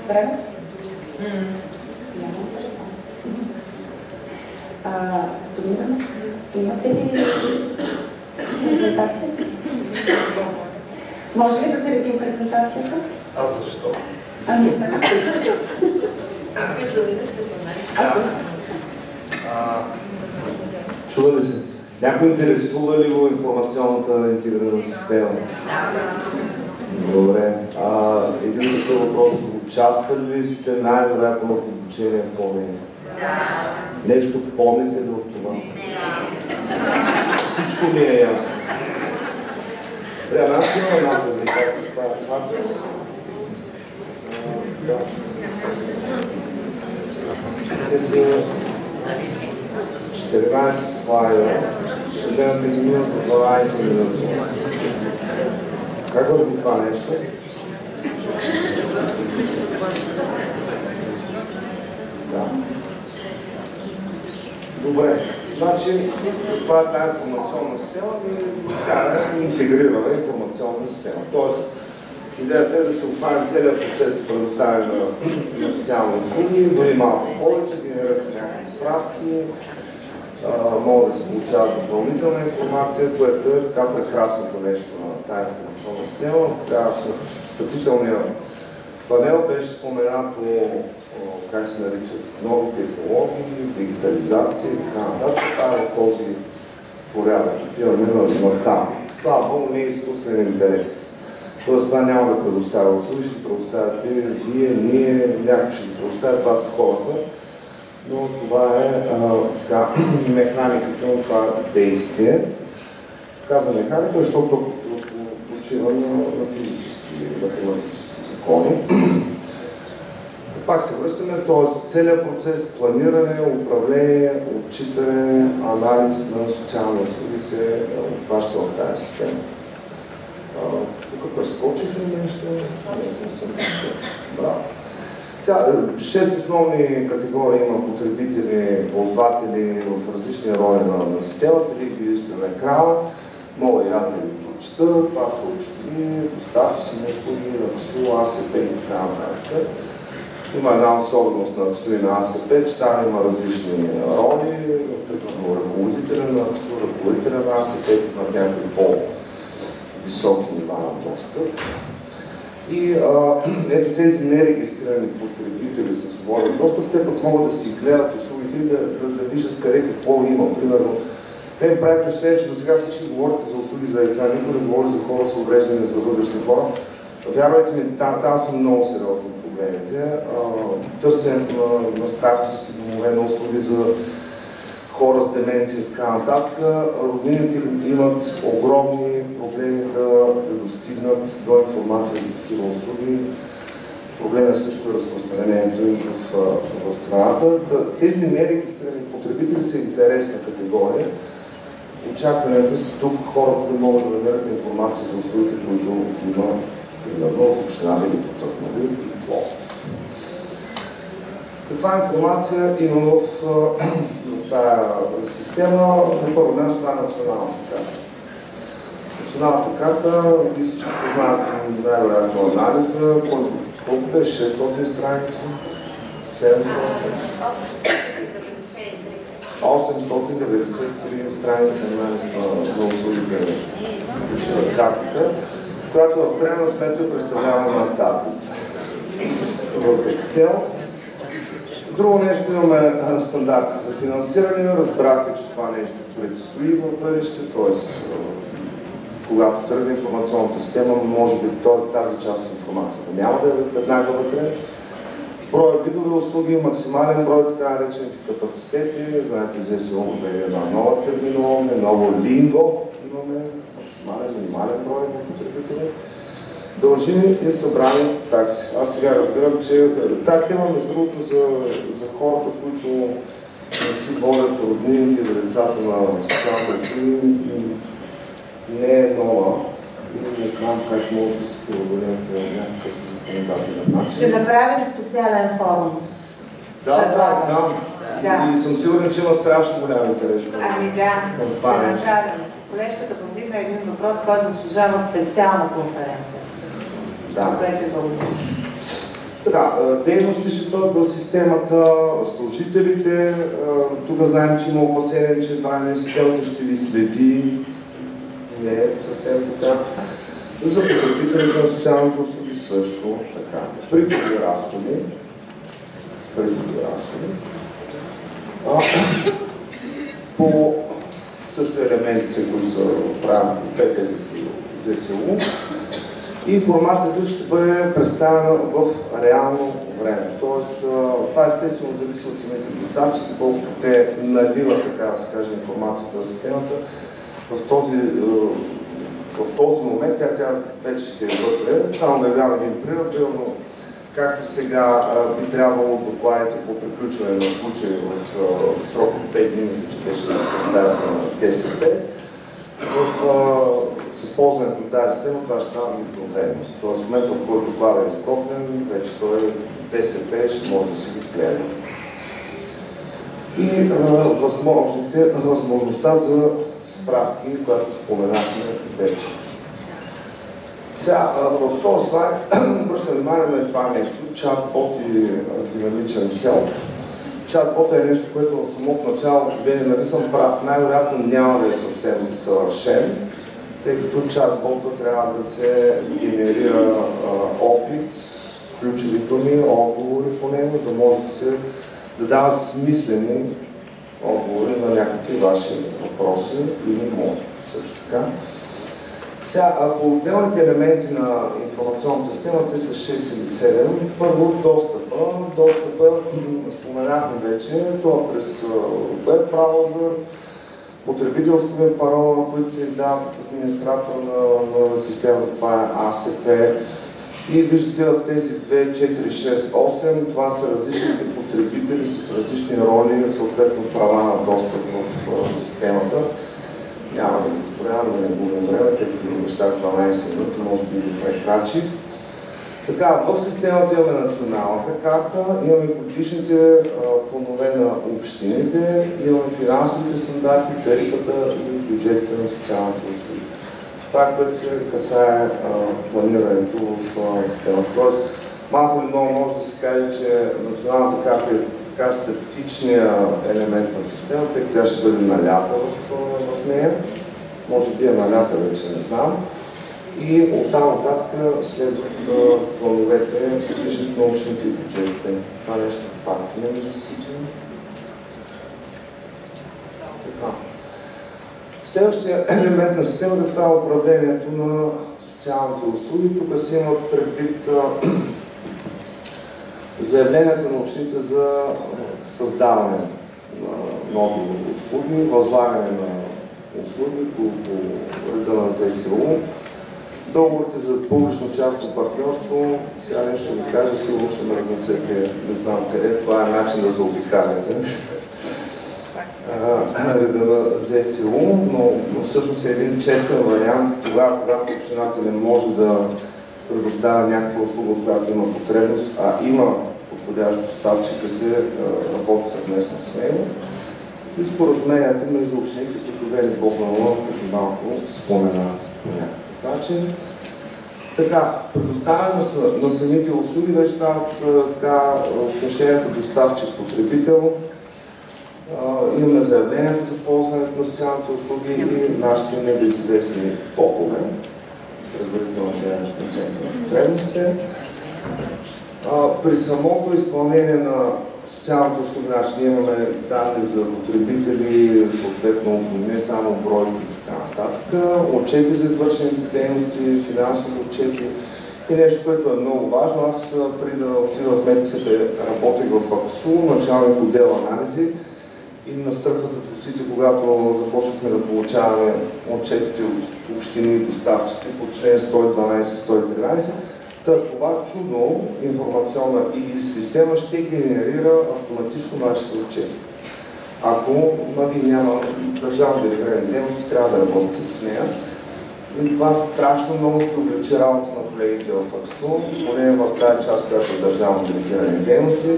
Време? Нямам телефон. Господин Дънов, имате ли презентация? Може ли да заредим презентацията? А защо? Ами, чува ли се? Някой интересува ли го информационната интегрирана система? Добре. Един такъв въпрос. Участвали ли сте най-вероятно в обучение по нея? Нещо помните ли от това? Всичко ми е ясно. Добре, аз имам една презентация. Това е факт. Те са 14 слайда. Ще гледате ги мина за 12 минути. Как върви това нещо? Да. Добре. Значи, това е тази информационна система и тя е интегрирана информационна система. Тоест, идеята е да се обхване целият процес на предоставяне на социални услуги, дори малко повече, генерират се някакви справки, могат да се получават допълнителна информация, което е така прекрасното нещо на тази информационна система. Така, в встъпителния панел беше споменато как се наричат нови технологии, дигитализация и така нататък. Това е в този порядък. Отиваме на там. Слава Богу, не е изкуствен интелект. Тоест това няма да предоставя услуги, ще предоставяте вие, ние, някой ще предоставя, това са хората. Но това е механиката на това действие. Каза механика, защото почива на физически и математически закони. Пак се връщаме, т.е. целият процес планиране, управление, отчитане, анализ на социални услуги се обхваща в тази система. Тук прескочих ли нещо? Браво. Сега, 6 основни категории има потребители, ползватели в различни роли на системата, или ги виждате на екрана. Мога и аз да ви прочета. Това са учители, доставчици на услуги, АКСУ, АСП и така нататък. Има една особеност на АКСУ и на АСП, че там има различни роли. Примерно ръководителя на АКСУ, ръководителя на АСП, имат някакви по-високи нива на достъп. И ето тези нерегистрирани потребители със свободен достъп, те пък могат да си гледат услугите и да виждат къде какво има. Примерно, те им прави впечатление, че до сега всички говорите за услуги за деца, никой не говори за хора с увреждане, за възрастни хора. Вярвайте ми, там са много сериозни проблемите. Търсенето на старчески домове, на услуги за хора с деменция и така нататък, роднините имат огромни проблеми да достигнат до информация за такива услуги. Проблемът също е разпространението им в страната. Тези нерегистрирани потребители са интересна категория. Очакванията са тук хората да могат да намерят информация за услугите, които има примерно в община или потъкнали и плохо. Каква информация има в тази система? На първо място това е националната карта. Националната карта, ви всички познаят най-вероятно анализа, колко беше 600 страници, 700, 893 страници анализ на услугите на картата, която в крайна сметка представлява на таблица в Excel. Друго нещо, имаме стандарти за финансиране. Разбрахте, че това нещо предстои в бъдеще, т.е. когато тръгне информационната система, може би тази част от информацията няма да е веднага вътре. Броя видове услуги, максимален брой така наречените капацитети, знаете, ЗСУ е една нова терминология, ново линго, имаме максимален, минимален брой на потребители. Дължими и събрани такси. Аз сега разбирам, че тази тема, между другото, за хората, които не си водят роднините или децата на социалните услуги, не е нова и не знам как може да се преодолее някакъв законодателен начин. Ще направим специален форум. Да, знам. Да. И съм сигурен, че има страшно голям интерес. Ами да, ще направим. Колежката повдигна един въпрос, който заслужава специална конференция. Да. За което е благодаря. Така, дейности ще бъдат в системата, служителите. Тук знаем, че има опасение, че това не системата ще ви следи. Не е съвсем така. За потребителите на социалните услуги също така. Приходи разходи. По също елементите, които са правени по ПКЗ и ЗСУ. Информацията ще бъде представена в реално време. Тоест, това естествено зависи от самите доставчици, колкото те наливат, така да се каже, информацията в системата. В този момент тя вече ще е вътре. Само да дам един пример, но както сега би трябвало докладите по приключване на случаи в срок от 5 дни, мисля, че беше да се представят на ТСП. С ползването на тази система това ще става мигновено. Тоест в момента, в който доклада е изготвен, вече той ТСП ще може да си ги гледа. И възможността за справки, която споменахме вече. Сега, в този слайд обръщам внимание на това нещо, чат-бот и динамичен хелп. Чат-бот е нещо, което в самото начало, нали съм прав, най-вероятно няма да е съвсем съвършен, тъй като чат-бота трябва да се генерира опит, ключови думи, отговори по него, да може да дава смислени отговори на някакви ваши въпроси или мои. Също така. Сега, по отделните елементи на информационната система, те са 6 или 7. Първо, достъпа. Достъпа, споменахме вече, това през веб браузър, потребителски парола, които се издават от администратор на системата, това е АСП. И виждате в тези 2, 4, 6, 8, това са различните потребители с различни роли, съответно права на достъп в системата. Няма да го изборявам, да не губим време, тъй като обещах 12 минути, може би ги прекрачих. Така, в системата имаме националната карта, имаме годишните планове на общините, имаме финансовите стандарти, тарифата и бюджетите на социалните услуги. Това, което се касае планирането в системата. Тоест, малко или много може да се каже, че националната карта е така статичният елемент на системата, тъй като тя ще бъде налята в нея. Може би е налята вече, не знам. И оттам нататък следват плановете, годишните на общините и бюджетите. Това нещо пак не ми засичаме. Така. Следващия елемент на системата това е управлението на социалните услуги. Тук се имат предвид заявленията на общините за създаване на нови услуги, възлагане на услуги по реда на ЗСУ, договорите за публично-частно партньорство. Сега нещо ще ви кажа, сигурно ще ме разнесете, не знам къде, това е начин да заобикаляте реда на ЗСУ, но всъщност е един честен вариант тогава, когато общината не може да предоставя някаква услуга, от която има потребност, а има подходящ доставчик, да се работи съвместно с него. И споразуменията между общините, които Вели Богданова преди малко спомена по някакъв начин. Така, предоставяне на самите услуги вече стават отношенията доставчик-потребител. Имаме заявленията за ползването на социалните услуги и нашите небезизвестни топове, предварителните оценки на потребностите. При самото изпълнение на социалните услуги, ние имаме данни за потребители, съответно не само бройки и така нататък, отчети за извършените дейности, финансови отчети И нещо, което е много важно, аз преди да отида в МТС работех в АКСУ, началник отдел анализи и настръхнаха косите, когато започнахме да получаваме отчетите от общини и доставчици по член 112-113. Това чудо информационна и система ще генерира автоматично нашите отчети. Ако няма държавно делегирани дейности, трябва да работите с нея. И това страшно много ще облегчи работа на колегите в АКСУ, поне в тази част, която е държавно делегирани дейности,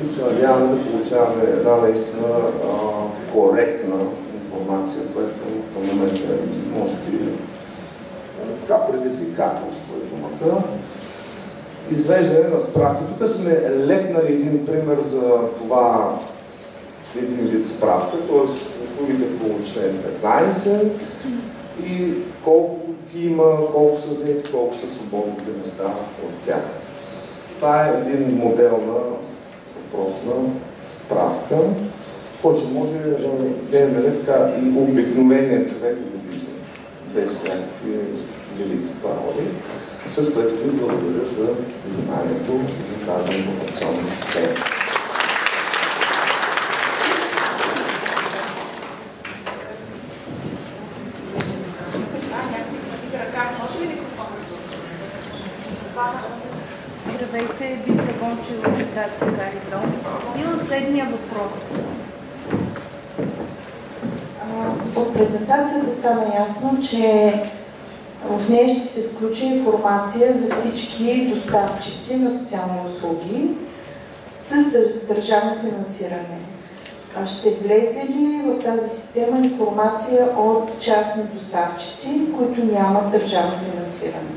и се надяваме да получаваме една наистина коректна информация, която в момента може би предизвикателство е думата. Извеждане на справки. Тук сме лекнали един пример за това един вид справка, т.е. услугите по член 15 и колко ги има, колко са заети, колко са свободните места от тях. Това е един модел на въпросна справка, който може да е така и обикновеният човек да го вижда, без някакви велики пароли, с което ви благодаря за вниманието за тази информационна система. Здравейте, Бистра Гончева, Федерация Гариброн. Имам следния въпрос. От презентацията стана ясно, че в нея ще се включи информация за всички доставчици на социални услуги с държавно финансиране. Ще влезе ли в тази система информация от частни доставчици, които нямат държавно финансиране?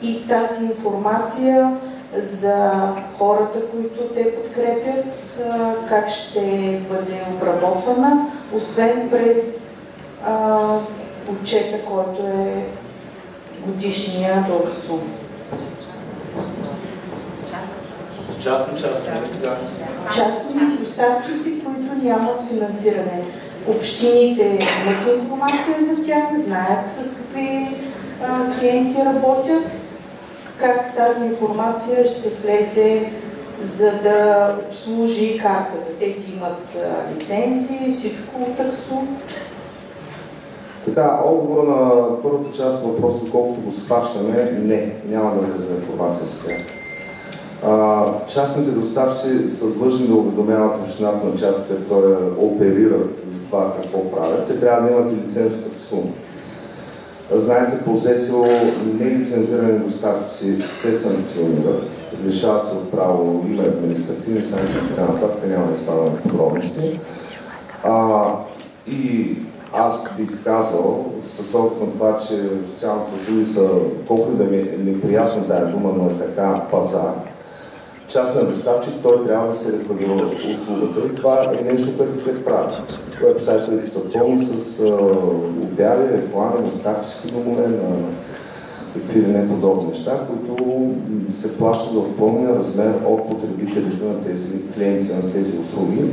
И тази информация за хората, които те подкрепят, как ще бъде обработвана, освен през отчета, който е годишния до АКСУ. Частни доставчици, които нямат финансиране. Общините имат информация за тях, знаят с какви клиенти работят, как тази информация ще влезе, за да обслужи картата. Те си имат лицензии, всичко от АКСУ. Така, отговор на първата част на въпроса, доколкото го схващаме, не, няма да влезе информация с тях. Частните доставчици са длъжни да уведомяват общината, на чиято територия оперират за това какво правят. Те трябва да имат и лиценз от АКСУ. Знаете, по ЗСО нелицензирани доставчици се санкционират, лишават се от право, има административни санкции и така нататък, няма да изпадаме в подробности. И аз бих казал, със оглед на това, че социалните услуги са, колкото да ми е неприятна тая дума, но е така пазар, частният доставчик, той трябва да се рекламира услугата и това е нещо, което те правят. Уебсайтовете са пълни с обяви, реклами, на старчески домове, на какви ли не подобни неща, които се плащат в пълния размер от потребителите на тези клиенти, на тези услуги.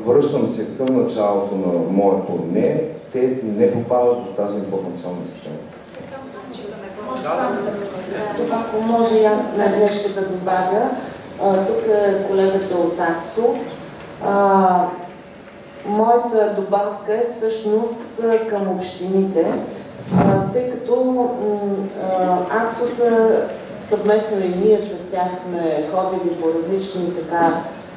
Връщам се към началото на моето не, те не попадат в тази информационна система. Ако може и аз нещо да добавя, тук е колегата от АКСУ. Моята добавка е всъщност към общините, тъй като АКСУ са съвместно и ние с тях сме ходили по различни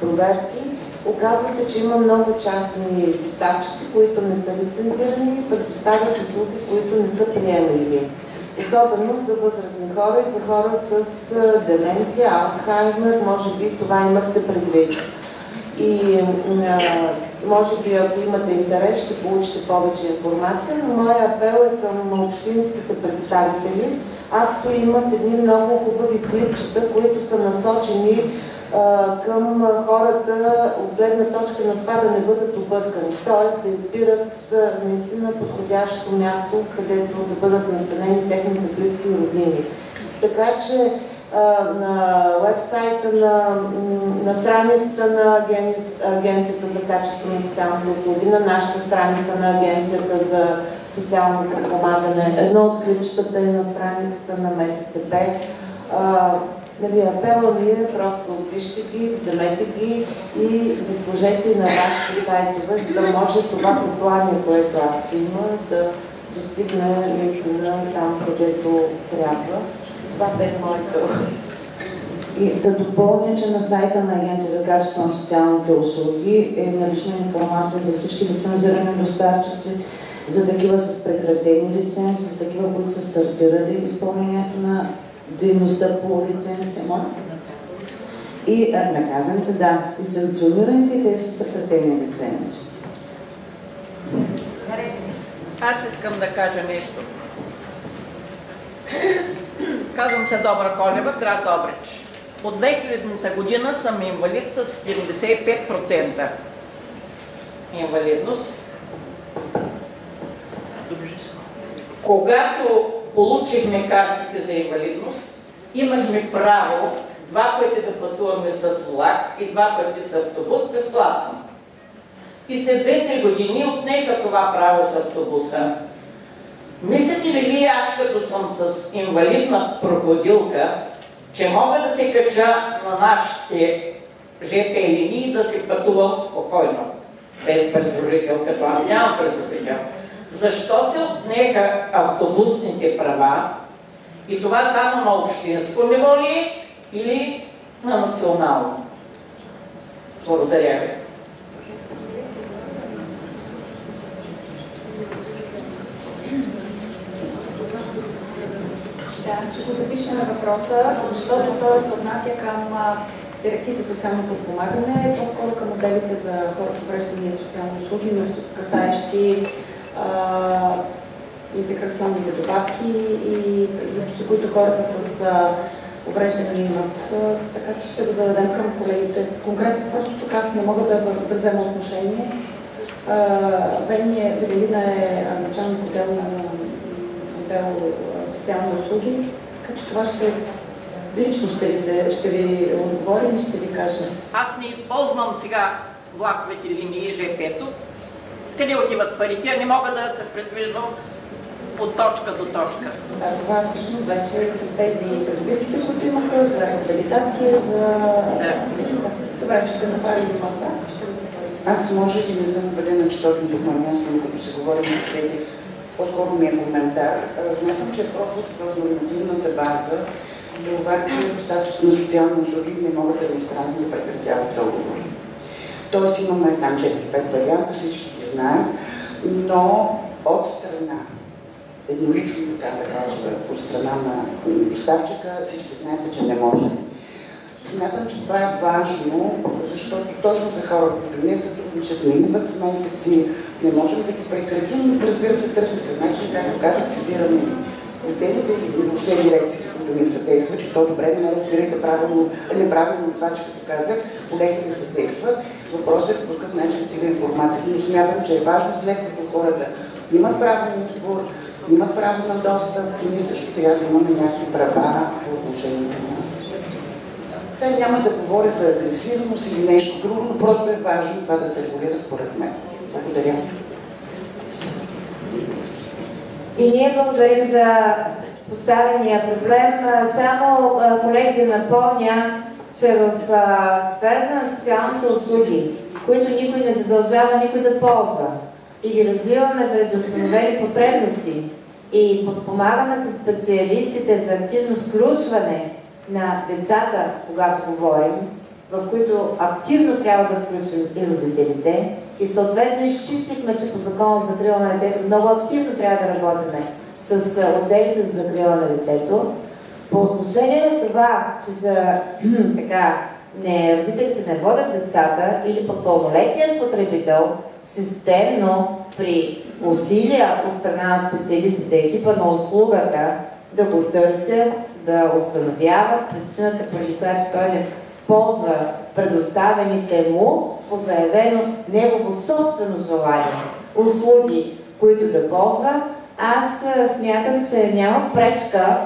проверки. Оказва се, че има много частни доставчици, които не са лицензирани и предоставят услуги, които не са приемливи. Особено за възрастни хора и за хора с деменция, Алцхаймер, може би това имахте предвид. И може би, ако имате интерес, ще получите повече информация, но моя апел е към общинските представители. АКСУ имат едни много хубави клипчета, които са насочени към хората от гледна точка на това да не бъдат объркани, т.е. да избират наистина подходящото място, където да бъдат настанени техните близки и роднини. Така че на уебсайта, на страницата на Агенцията за качество на социалните услуги, на нашата страница на Агенцията за социално подпомагане. Едно от ключчетата е на страницата на МТСП. Апела ми е просто пишете ги, вземете ги и да сложете на вашите сайтове, за да може това послание, което аз има, да достигне наистина там, където трябва. Това бе моето. И да допълня, че на сайта на Агенция за качество на социалните услуги е налична информация за всички лицензирани доставчици, за такива с прекратени лицензи, за такива, които са стартирали изпълнението на дейността по лицензите, и наказаните, да, и санкционираните, и те с прекратени лицензи. Аз искам да кажа нещо. Казвам се Добра Колева, град Добрич. От 2000-та година съм инвалид с 75% инвалидност. Когато получихме картите за инвалидност, имахме право 2 пъти да пътуваме с влак и 2 пъти с автобус безплатно. И след 2-3 години отнеха това право с автобуса. Мислите ли вие, аз като съм с инвалидна проходилка, че мога да се кача на нашите ЖП линии и да си пътувам спокойно, без придружител, като аз нямам придружител? Защо се отнеха автобусните права и това само на общинско ниво ли или на национално? Благодаря ви. Да, ще го запиша на въпроса, защото той се отнася към дирекциите социално подпомагане, по-скоро към моделите за хора с увреждания и социални услуги, но касаещи интеграционните добавки и придобивките, които хората с увреждания имат. Така че ще го зададем към колегите. Конкретно, просто тук аз не мога да взема отношение. Велина е началник отдел социални услуги, така че това лично ще ви отговорим и ще ви кажем. Аз не използвам сега влаковите линии и ЖП-то. Къде отиват парите? Не мога да се придвижвам от точка до точка. Да, това всъщност беше с тези придобивките, които имаха за рехабилитация, за... Добре, ще направим това. Аз може и не съм убедена, че точно тук на място, като се говорим за всеки, по-скоро ми е коментар. Смятам, че е пропуск в нормативната база това, че доставчиците на социални услуги не могат едностранно да прекратяват договори. Тоест имаме там 4-5 варианта, всички ги знаем, но от страна, еднолично така да кажа, от страна на доставчика, всички знаете, че не може. Смятам, че това е важно, защото точно за хората, които не сътрудничат, не идват с месеци, не можем да ги прекратим, разбира се, търсят се начин, както казах, сезираме отделите и въобще дирекциите, които ни съдействат, че то добре не разбирайте правилно, неправилно това, че като казах, колегите съдействат. Въпросът е по какъв начин стига информацията, но смятам, че е важно след като хората имат право на избор, имат право на достъп, ние също трябва да имаме някакви права по отношението на. Сега няма да говоря за агресивност или нещо друго, но просто е важно това да се регулира според мен. Благодаря. И ние благодарим за поставения проблем. Само колегите напомня, че в сферата на социалните услуги, които никой не задължава никой да ползва, и ги развиваме заради установени потребности и подпомагаме с специалистите за активно включване на децата, когато говорим, в които активно трябва да включим и родителите, и съответно изчистихме, че по закона за закрила на детето много активно трябва да работим с отделите за закрила на детето. По отношение на това, че родителите не водят децата или пък пълнолетният потребител, системно при усилия от страна на специалистите, екипа на услугата, да го търсят, да установяват причината, преди която той не ползва предоставените му по заявено негово собствено желание услуги, които да ползва. Аз смятам, че няма пречка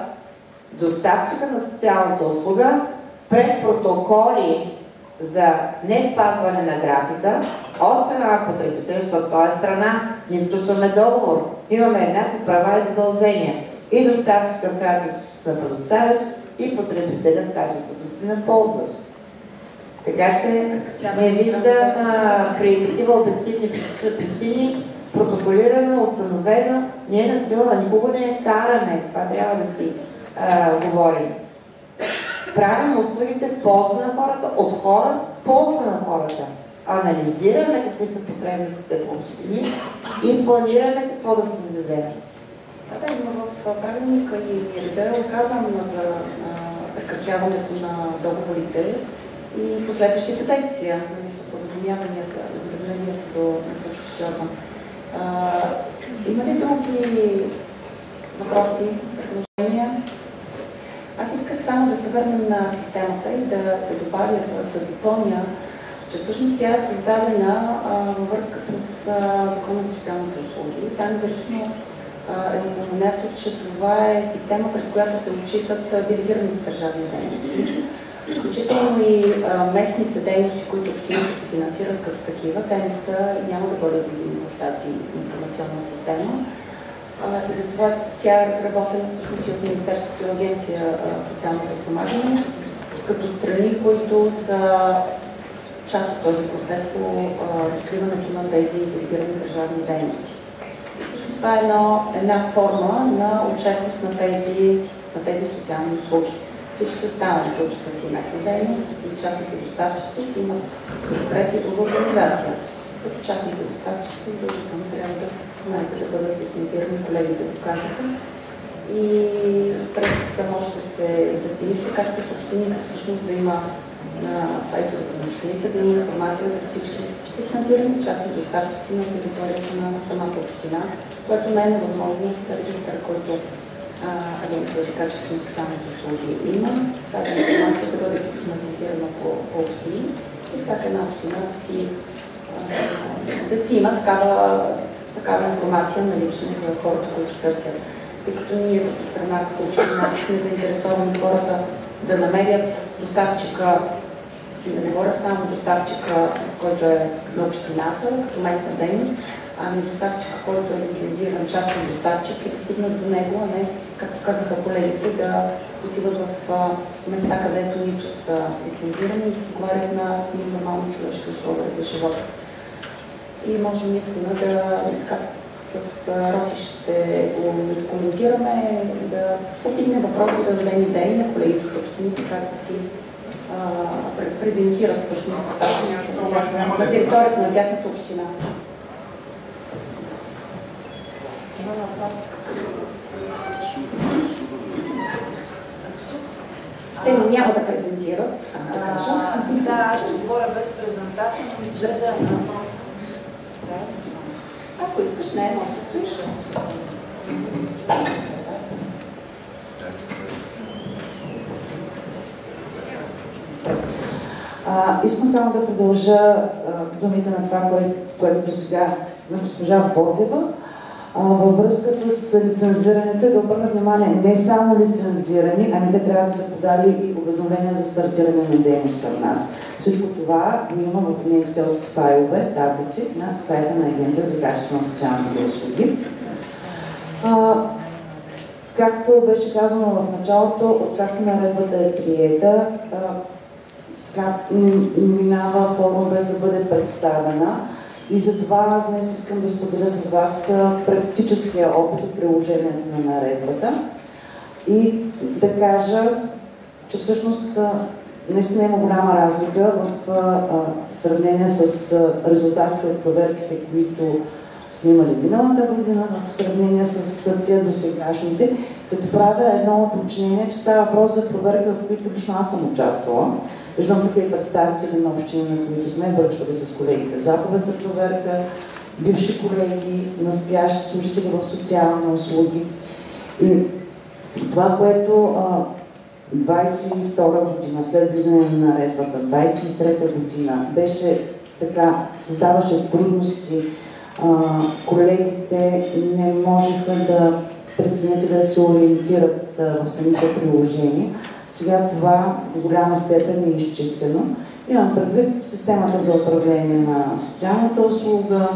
доставчика на социалната услуга през протоколи за не спазване на графика от страна на потребителя, защото той е страна, не изключваме договор. Имаме еднакви права и задължения. И доставчика в качеството се предоставяш, и потребителя в качеството си не ползваш. Така че не виждам креатива, обективни причини, протоколирана, установена, не е насила, никого не караме. Това трябва да си говорим. Правим услугите в полза на хората, от хора в полза на хората. Анализираме какви са потребностите по общини и планираме какво да създадем. Да, има в правилника и реда указан за прекратяването на договорите и последващите действия с уведомлението до насочващия орган. Има ли други въпроси, предложения? Аз исках само да се върнем на системата и да добавя, т.е. да допълня, че всъщност тя е създадена във връзка с Закона за социалните услуги. Там изрично е упоменато, че това е система, през която се отчитат делегираните държавни дейности, включително и местните дейности, които общините се финансират като такива. Те не са и няма да бъдат видими в тази информационна система. И затова тя е разработена всъщност и от Министерството и Агенция социално подпомагане, като страни, които са част от този процес по разкриването на тези делегирани държавни дейности. И всъщност това е една форма на отчетност на тези социални услуги. Всички останали, които са си местна дейност и частните доставчици, си имат конкретни друга организация. Като частните доставчици задължително трябва да знаете да бъдат лицензирани, колегите го казаха. И през може да се иска, както с общините, всъщност да има на сайтовете на общините, да има информация за всички лицензирани частни доставчици на територията на самата община, което не е невъзможно от регистъра, който Агенция за качество на социалните услуги има. Тази информация да бъде систематизирана по общини и всяка една община да си има такава информация налична за хората, които търсят. Тъй като ние като страна, като община сме заинтересовани хората да намерят доставчика, не говоря само доставчика, който е на общината, като местна дейност, ами доставчика, който е лицензиран, частен доставчик и да стигнат до него, а не, както казаха колегите, да отиват в места, където нито са лицензирани и отговарят на нормални човешки условия за живота. И можем наистина с Роси ще го изкоментираме, да повдигне въпроса, да дадем идеи на колегите от общините, как да си презентират всъщност на територията на тяхната община. Има въпрос. Те няма да презентират, само да кажа. Да, аз ще говоря без презентация, но мисля, да ако искаш, не, може да стоиш. Искам само да продължа думите на това, което до сега на госпожа Ботева, във връзка с лицензирането и да обърна внимание не само лицензирани, ами те трябва да са подали и уведомления за стартиране на дейност към нас. Всичко това го има в екселски файлове, таблици на сайта на Агенция за качество на социалните услуги. Както беше казано в началото, откакто наредбата е приета, минава форум без да бъде представена. И затова аз днес искам да споделя с вас практическия опит от приложението на наредбата и да кажа, че всъщност наистина има голяма разлика в сравнение с резултатите от проверките, които сме имали миналата година, в сравнение с тия досегашните, като правя едно уточнение, че става въпрос за проверка, в които лично аз съм участвала. Виждам тук и представители на общини, на които сме връчвали с колегите заповед за проверка, бивши колеги, настоящи служители в социални услуги. И това, което 22 година, след влизане на наредбата, 23 година, беше така, създаваше трудности, колегите не можеха да преценят и да се ориентират в самите приложения. Сега това до голяма степен е изчистено Имам предвид системата за управление на социалната услуга.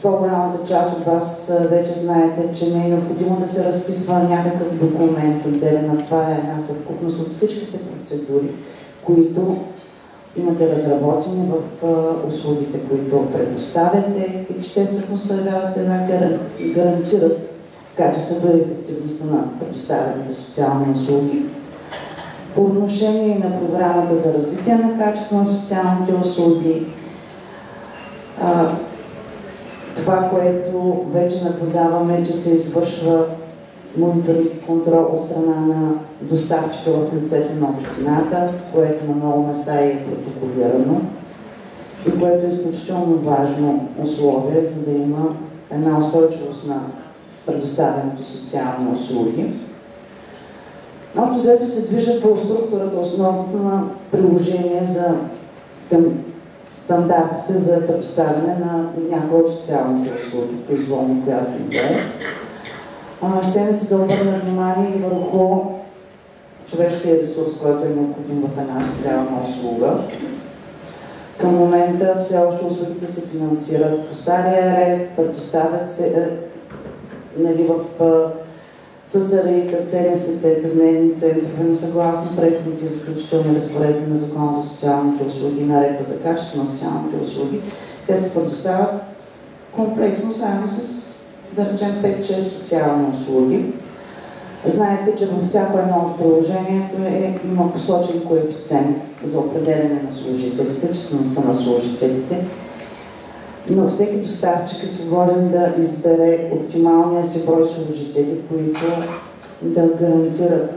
По-голямата част от вас вече знаете, че не е необходимо да се разписва някакъв документ отделен. Това е една съвкупност от всичките процедури, които имате разработени в услугите, които предоставяте и че те всъщност гарантират качеството и ефективността на предоставените социални услуги. По отношение на програмата за развитие на качество на социалните услуги, това, което вече наблюдаваме, че се извършва мониторинг и контрол от страна на доставчика в лицето на общината, което на много места е протоколирано и което е изключително важно условие, за да има една устойчивост на предоставените социални услуги. Общо взето се движат по структурата основно на приложение към стандартите за предоставяне на някои от социалните услуги, произволно, която и да е. Ще ми се да обърна внимание и върху човешкия ресурс, който е необходим в една социална услуга. Към момента все още услугите се финансират по стария ред, предоставят се в ЦСРИ-та, ЦНСТ-та, дневни центрове, но съгласно преходните и заключителни разпоредби на Закона за социалните услуги, наредба за качество на социалните услуги, те се предоставят комплексно, заедно с, да речем, 5-6 социални услуги. Знаете, че във всяко едно от приложението има посочен коефициент за определяне на служителите, числеността на служителите, но всеки доставчик е свободен да избере оптималния си брой служители, които да гарантират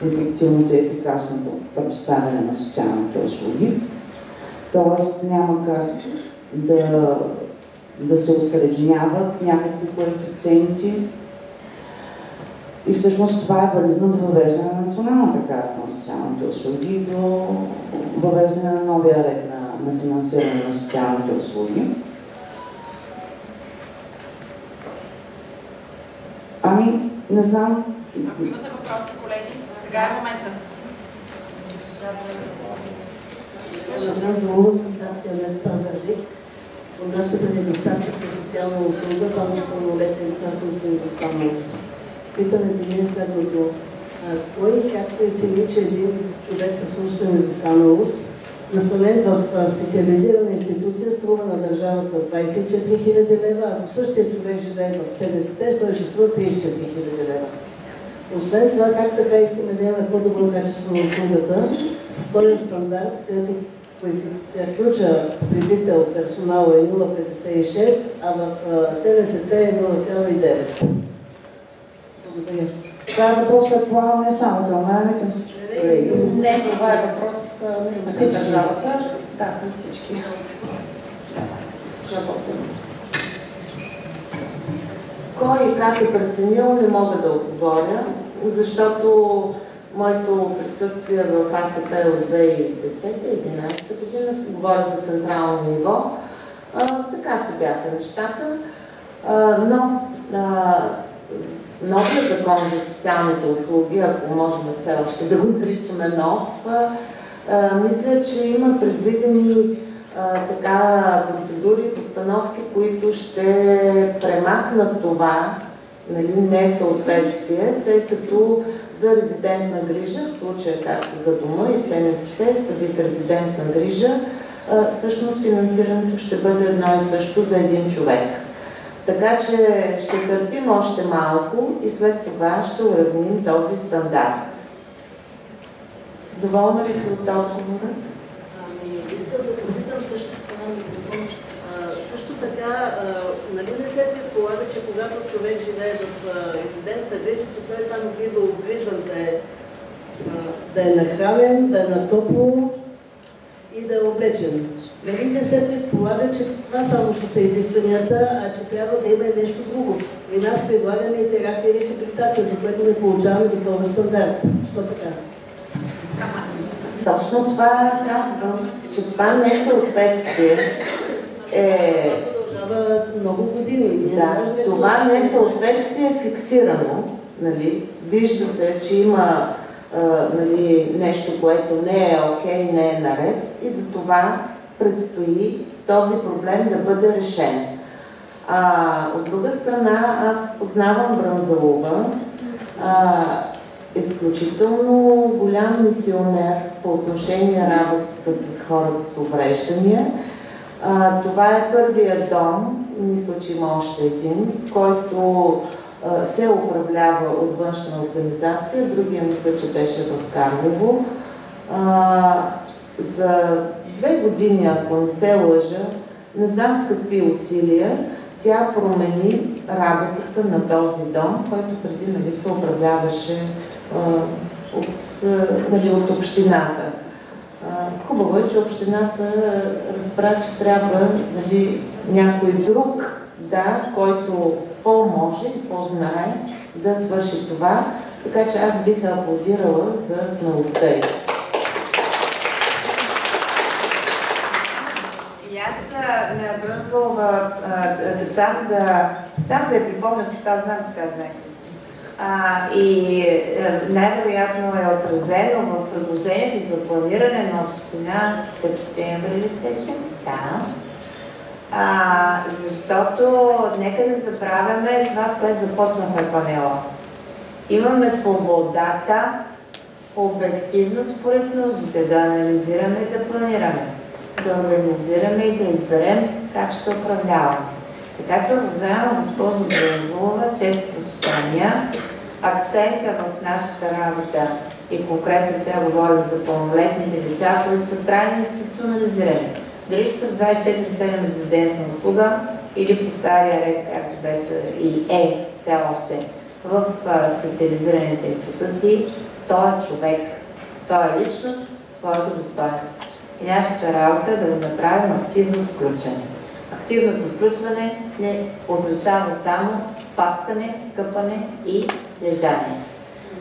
ефективното и ефикасното предоставяне на социалните услуги. Тоест няма как да се усредняват някакви коефициенти. И всъщност това е валидно до въвеждане на националната карта на социалните услуги и до въвеждане на новия ред на финансиране на социалните услуги. Не знам. Ако имате въпроси, колеги, сега е момента. Една злова фундация на Пазарджик. Фундацията ни доставчик на социална услуга, база за пълнолетни лица с изостаналост. Питането ми е следното. Кой и как прецени, че един човек с умствена изостаналост, настанен в специализирана институция, струва на държавата 24 000 лева, ако същия човек живее в ЦДСТ, той ще струва 34 000 лева. Освен това, как така искаме да имаме по-добро качество на услугата с този стандарт, където ключа потребител персонала е 0,56, а в ЦДСТ е 0,9. Благодаря. Това е въпрос, предполагам, не само към мен, към всички. Не, това е въпрос на всички държавата. Да, към всички. Кой и как е преценил, не мога да отговоря, защото моето присъствие в АСП от 2010-2011 година, говоря за централно ниво, така се бяха нещата, но новия закон за социалните услуги, ако можем все още да го наричаме нов, мисля, че има предвидени процедури и постановки, които ще премахнат това несъответствие, тъй като за резидентна грижа, в случая както за дома и ЦНСТ, са вид резидентна грижа, всъщност финансирането ще бъде едно и също за един човек. Така че ще търпим още малко и след това ще уравним този стандарт. Доволна ли си от отговорът? Искам да попитам също така, нали не се предполага, че когато човек живее в резидентна грижа, че той само бива обгрижван да е нахранен, да е на топло и да е облечен. Нали не се предполага, че това само ще са изискванията, а че трябва да има и нещо друго. И нас предлагаме и терапия и рехабилитация, за което не получаваме такова стандарт. Що така? Точно това казвам, че това несъответствие е... Продължава много години. Да, това несъответствие е фиксирано. Нали? Вижда се, че има нали, нещо, което не е окей, не е наред и за това предстои този проблем да бъде решен. От друга страна, аз познавам Брънзалова, изключително голям мисионер по отношение работата с хората с увреждания. Това е първият дом, мисля, че има още един, който се управлява от външна организация, другия мисля, че беше в Карлово. За 2 години, ако не се лъжа, не знам с какви усилия, тя промени работата на този дом, който преди, нали, се управляваше от общината. Хубаво е, че общината разбра, че трябва, нали, някой друг, който по-може и по-знае да свърши това, така че аз бих аплодирала за смелостта й. И аз на Брънзалова само да я припомня, защото аз знам, че тя знае. И най-вероятно е отразено в предложението за планиране на община септември ли беше? Да. Защото нека не забравяме това, с което започнахме панела. Имаме свободата, обективно според нуждите, да анализираме и да планираме, да организираме и да изберем как ще управляваме. Така че, уважаема госпожо Брънзалова, чести почитания, акцента в нашата работа и конкретно сега говорим за пълнолетните лица, които са трайно институционализирани. Дали ще са в 24/7 резидентна услуга или по стария ред, както беше и все още в специализираните институции, той е човек, той е личност със своето достоинство. И нашата работа е да го направим активно включване. Активното включване не означава само папкане, къпане и лежание.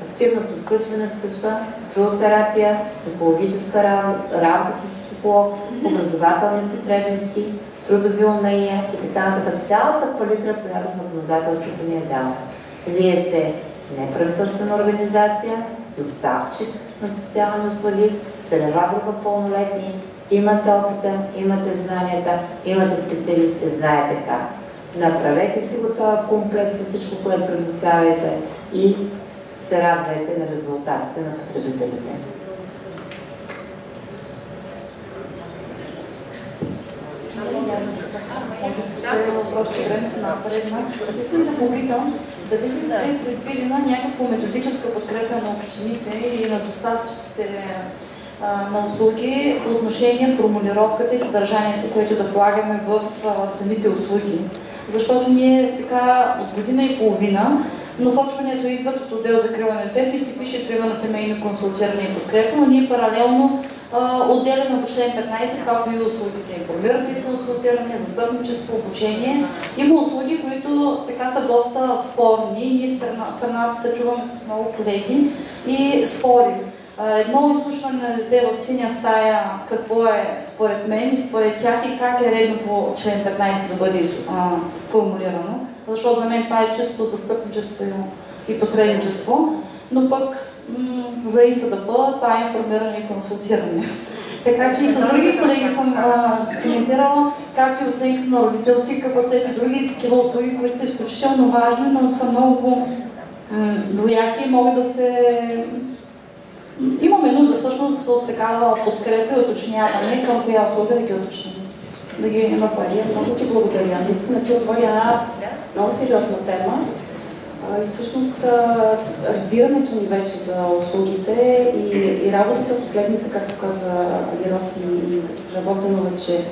Активното включване включва трудотерапия, психологическа работа с психолог, образователни потребности, трудови умения и така нататък. Цялата палитра, която законодателството ни е дало. Вие сте неправителствена организация, доставчик на социални услуги, целева група пълнолетни, имате опита, имате знанията, имате специалисти, знаете как. Направете си го този комплекс с всичко, което предоставяте и се радвайте на резултатите на потребителите. Последния въпрос, че времето напредна. Искам да попитам дали ли сте предвидена някаква методическа подкрепа на общините и на доставчиците на услуги по отношение формулировката и съдържанието, което да полагаме в самите услуги. Защото ние така от година и половина насочването идват от отдел за закрила на детето и се пише примерно семейно консултиране и подкрепа, но ние паралелно отделяме по член 15 това, кои услуги са информиране и консултиране, застъпничество, обучение. Има услуги, които така са доста спорни. Ние в страната се чуваме с много колеги и спорим. Едно изслушване на дете в синя стая, какво е според мен и според тях и как е редно по член 15 да бъде формулирано. Защото за мен това е чисто застъпничество и посредничество, но пък за ИСДП това е информиране и консултиране. Така че и с други колеги съм коментирала, както и оценката на родителски капацитет и други такива услуги, които са изключително важни, но са много двояки и могат да се... Имаме нужда всъщност от такава подкрепа и уточняване към коя услуга да ги уточним. Да ги насладим. Много ти благодаря. Наистина ти отвори една много сериозна тема. И всъщност разбирането ни вече за услугите и работата в последните, както каза Алирос и госпожа Богданова, че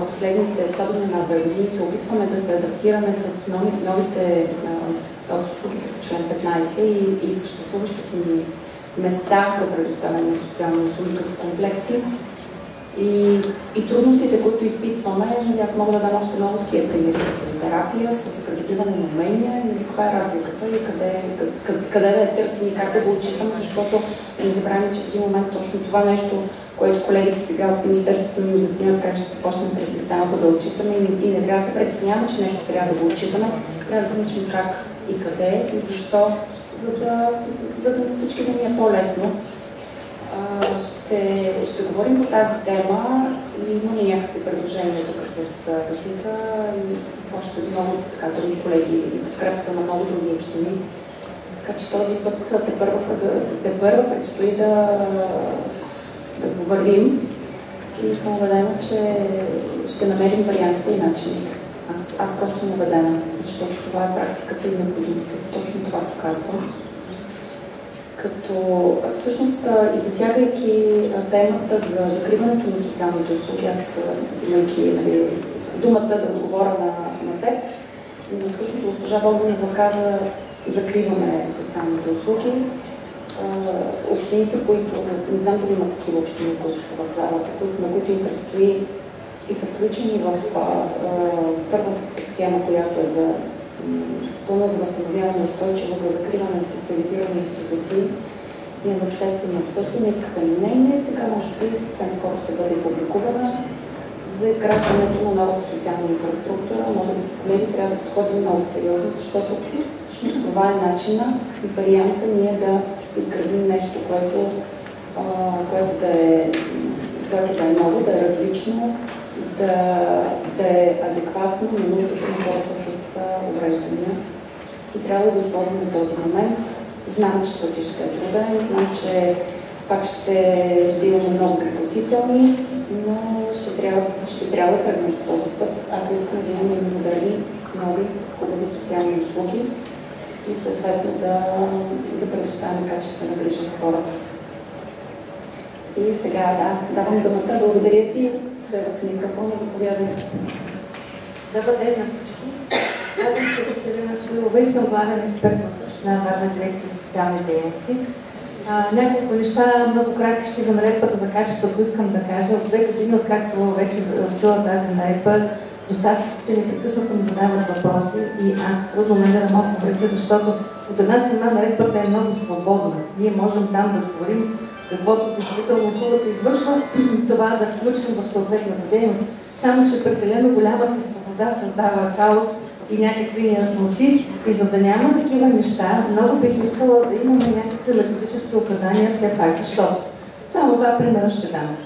последните, особено на 2 години, се опитваме да се адаптираме с новите услугите по член 15 и съществуващите ни места за предоставяне на социални услуги като комплекси и трудностите, които изпитваме. Аз мога да дам още много такива примери, като терапия, с придобиване на умения, или каква е разликата и къде да я търсим и как да го отчитаме, защото не забравяме, че в един момент точно това нещо, което колегите сега от Министерството ни обясняват как ще почнем през системата да отчитаме и не трябва да се притесняваме, че нещо трябва да го отчитаме, трябва да се научим как и къде и защо за да всички да ни е по-лесно. Ще говорим по тази тема и имаме някакви предложения тук с Росица и с още много други колеги и подкрепата на много други общини. Така че този път тепърва предстои да го вървим и съм убедена, че ще намерим вариантите и начините. Аз просто съм убедена, защото това е практиката и необходимостта. Точно това показвам. Като всъщност и засягайки темата за закриването на социалните услуги, аз взимайки думата да отговоря на теб, но всъщност госпожа Богданова каза закриваме социалните услуги. Общините, които, не знам дали има такива общини, които са в залата, на които им предстои и са включени в първата схема, която е за плана за възстановяване устойчиво за закриване на специализирани институции и на обществено обсъждане, искаха ни мнение. Сега може би съвсем скоро ще бъде публикувана за изграждането на новата социална инфраструктура. Може би с колеги трябва да подходим много сериозно, защото всъщност това е начина и варианта ние да изградим нещо, което да е ново, да е различно, да е адекватно на нуждата на хората с увреждания. И трябва да го използваме този момент. Знам, че пътя ще е труден, знам, че пак ще имаме много въпросителни, но ще трябва да тръгнем по този път, ако искаме да имаме модерни, нови, хубави социални услуги и съответно да предоставяме качествена грижа на хората. И сега давам думата. Благодаря ти. Взема се микрофона, заповядай. Добър ден на всички. Казвам се Веселина Стоилова и съм главен експерт в община Варна, дирекция социални дейности. Няколко неща, много кратички за наредбата за качеството искам да кажа. От 2 години, откакто вече в сила тази наредба, доставчиците непрекъснато ми задават въпроси и аз трудно намирам отговорите, защото от една страна наредбата е много свободна. Ние можем там да творим каквото действително услугата извършва, това да включим в съответната дейност. Само че прекалено голямата свобода създава хаос и някакви неясноти. И за да няма такива неща, много бих искала да имаме някакви методически указания все пак. Защото? Само 2 примера ще дам.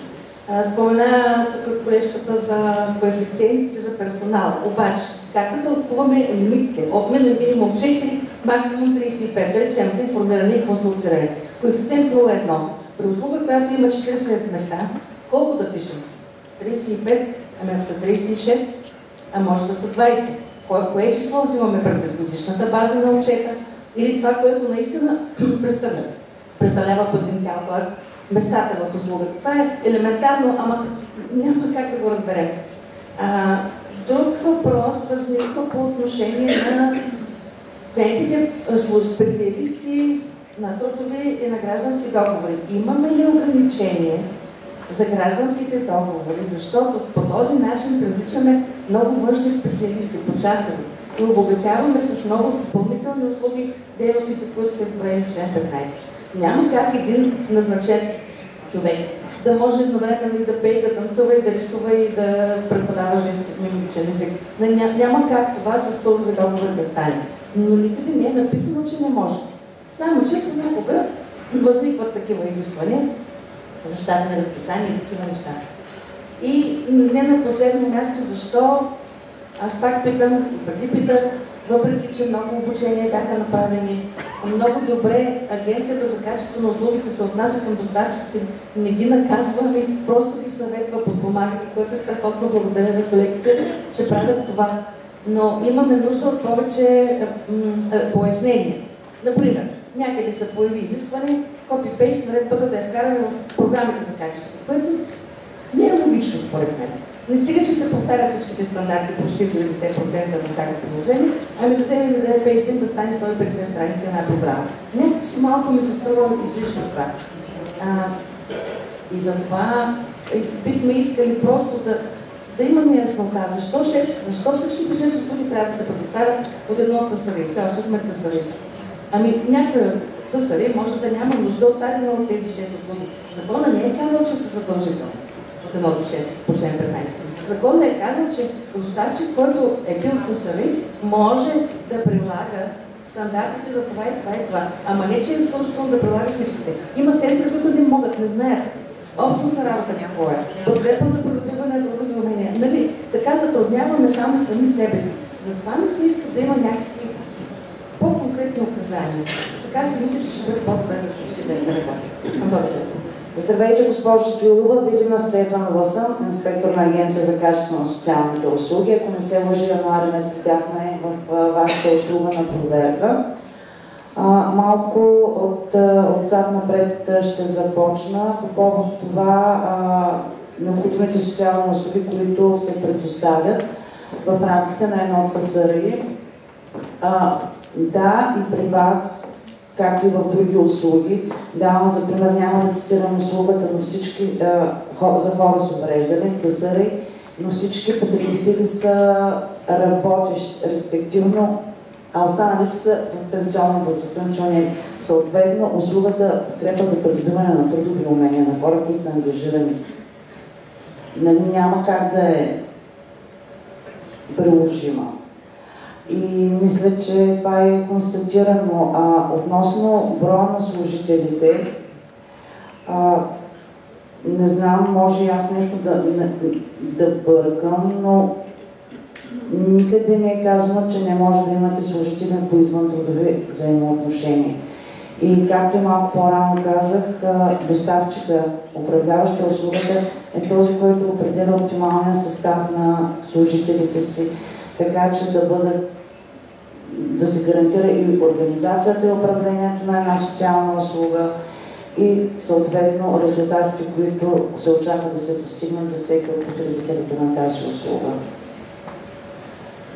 Спомена тук колежката за коефициентите за персонал. Обаче, как да тълкуваме лимитите? От минимум 4, максимум 35. Да речем за информиране и консултиране. Коефициент 0,1. При услуга, която има 40 места, колко да пишем? 35, ами ако са 36, а може да са 20. Кое число взимаме пред годишната база на отчета или това, което наистина представлява потенциал, т.е. местата в услугата. Това е елементарно, ама няма как да го разберем. Друг въпрос възниква по отношение на нейните специалисти на трудови и на граждански договори. Имаме ли ограничение за гражданските договори, защото по този начин привличаме много външни специалисти почасово и обогатяваме с много допълнителни услуги дейностите, които са изброени в член 15. Няма как един назначен човек да може едновременно и да пее, да танцува и да рисува и да преподава жестомимичен език. Няма как това с трудови договори да стане. Но никъде не е написано, че не може. Само че понякога възникват такива изисквания за щатни разписания и такива неща. И не на последно място, защо аз пак питам, преди питах, въпреки че много обучения бяха направени, много добре Агенцията за качество на услугите се отнася към доставчиците, не ги наказва, ами просто ги съветва, подпомага ги, което е страхотно. Благодаря на колегите, че правят това. Но имаме нужда от повече пояснения. Например, някъде са появи изискване, копи-пейст, наредбата да е вкарана в програмите за качество, което не е логично според мен. Не стига, че се повтарят всичките стандарти почти 90% на всяко предложение, ами да вземем да е пейстинг да стане 150 страници една програма. Някак си малко ми се струва излишно това. И затова бихме искали просто да имаме яснота. Защо всичките 6 услуги трябва да се предоставят от едно от ЦСРИ? Все още сме ЦСРИ. Ами някой ЦСРИ може да няма нужда от дадена от тези 6 услуги. Закона не е казал, че са задължителни от 1 до 6 по член 15. Законът е казал, че доставчик, който е бил ЦСРИ, може да прилага стандартите за това и това и това. Ама не, че е задължително да прилага всичките. Има центри, които не могат, не знаят. Общностна работа някоя. Подкрепа за придобиване на трудови умения. Нали, така затрудняваме само сами себе си. Затова не се иска да има някакви по-конкретни указания. Така си мисля, че ще бъде по-добре за всички да работят. Здравейте, госпожо Стоилова. Вилина Стефанова съм, инспектор на Агенция за качество на социалните услуги. Ако не се лъжи, януари месец бяхме в вашата услуга на проверка. Малко отзад напред ще започна по повод това необходимите социални услуги, които се предоставят в рамките на едно ЦСРИ. Да, и при вас, както и в други услуги, давам за пример, няма да цитирам услугата, но всички за хора с увреждане, ЦСРИ, но всички потребители са работещи, респективно, а останалите са в пенсионна възраст, пенсионери. Съответно, услугата подкрепа за придобиване на трудови умения на хора, които са ангажирани. Нали, няма как да е приложима. И мисля, че това е констатирано. Относно броя на служителите, не знам, може и аз нещо да бъркам, но никъде не е казано, че не може да имате служители по извънтрудови взаимоотношения. И както и малко по-рано казах, доставчика, управляваща услугата е този, който определя оптималния състав на служителите си, така че да се гарантира и организацията и управлението на една социална услуга и съответно резултатите, които се очаква да се постигнат за всеки от потребителите на тази услуга.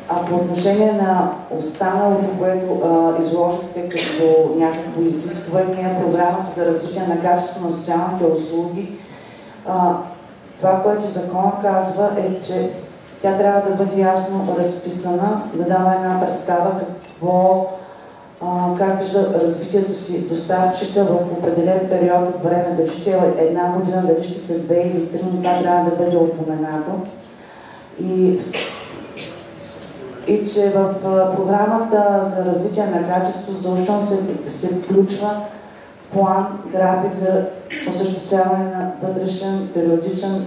А по отношение на останалото, което изложихте като някакво изискване, програмата за развитие на качество на социалните услуги, това, което закон казва е, че тя трябва да бъде ясно разписана, да дава една представа как вижда развитието си доставчика в определен период от време, дали ще е една година, дали ще са 2 или 3, но това трябва да бъде упоменато. И че в програмата за развитие на качество задължително се включва план, график за осъществяване на вътрешен, периодичен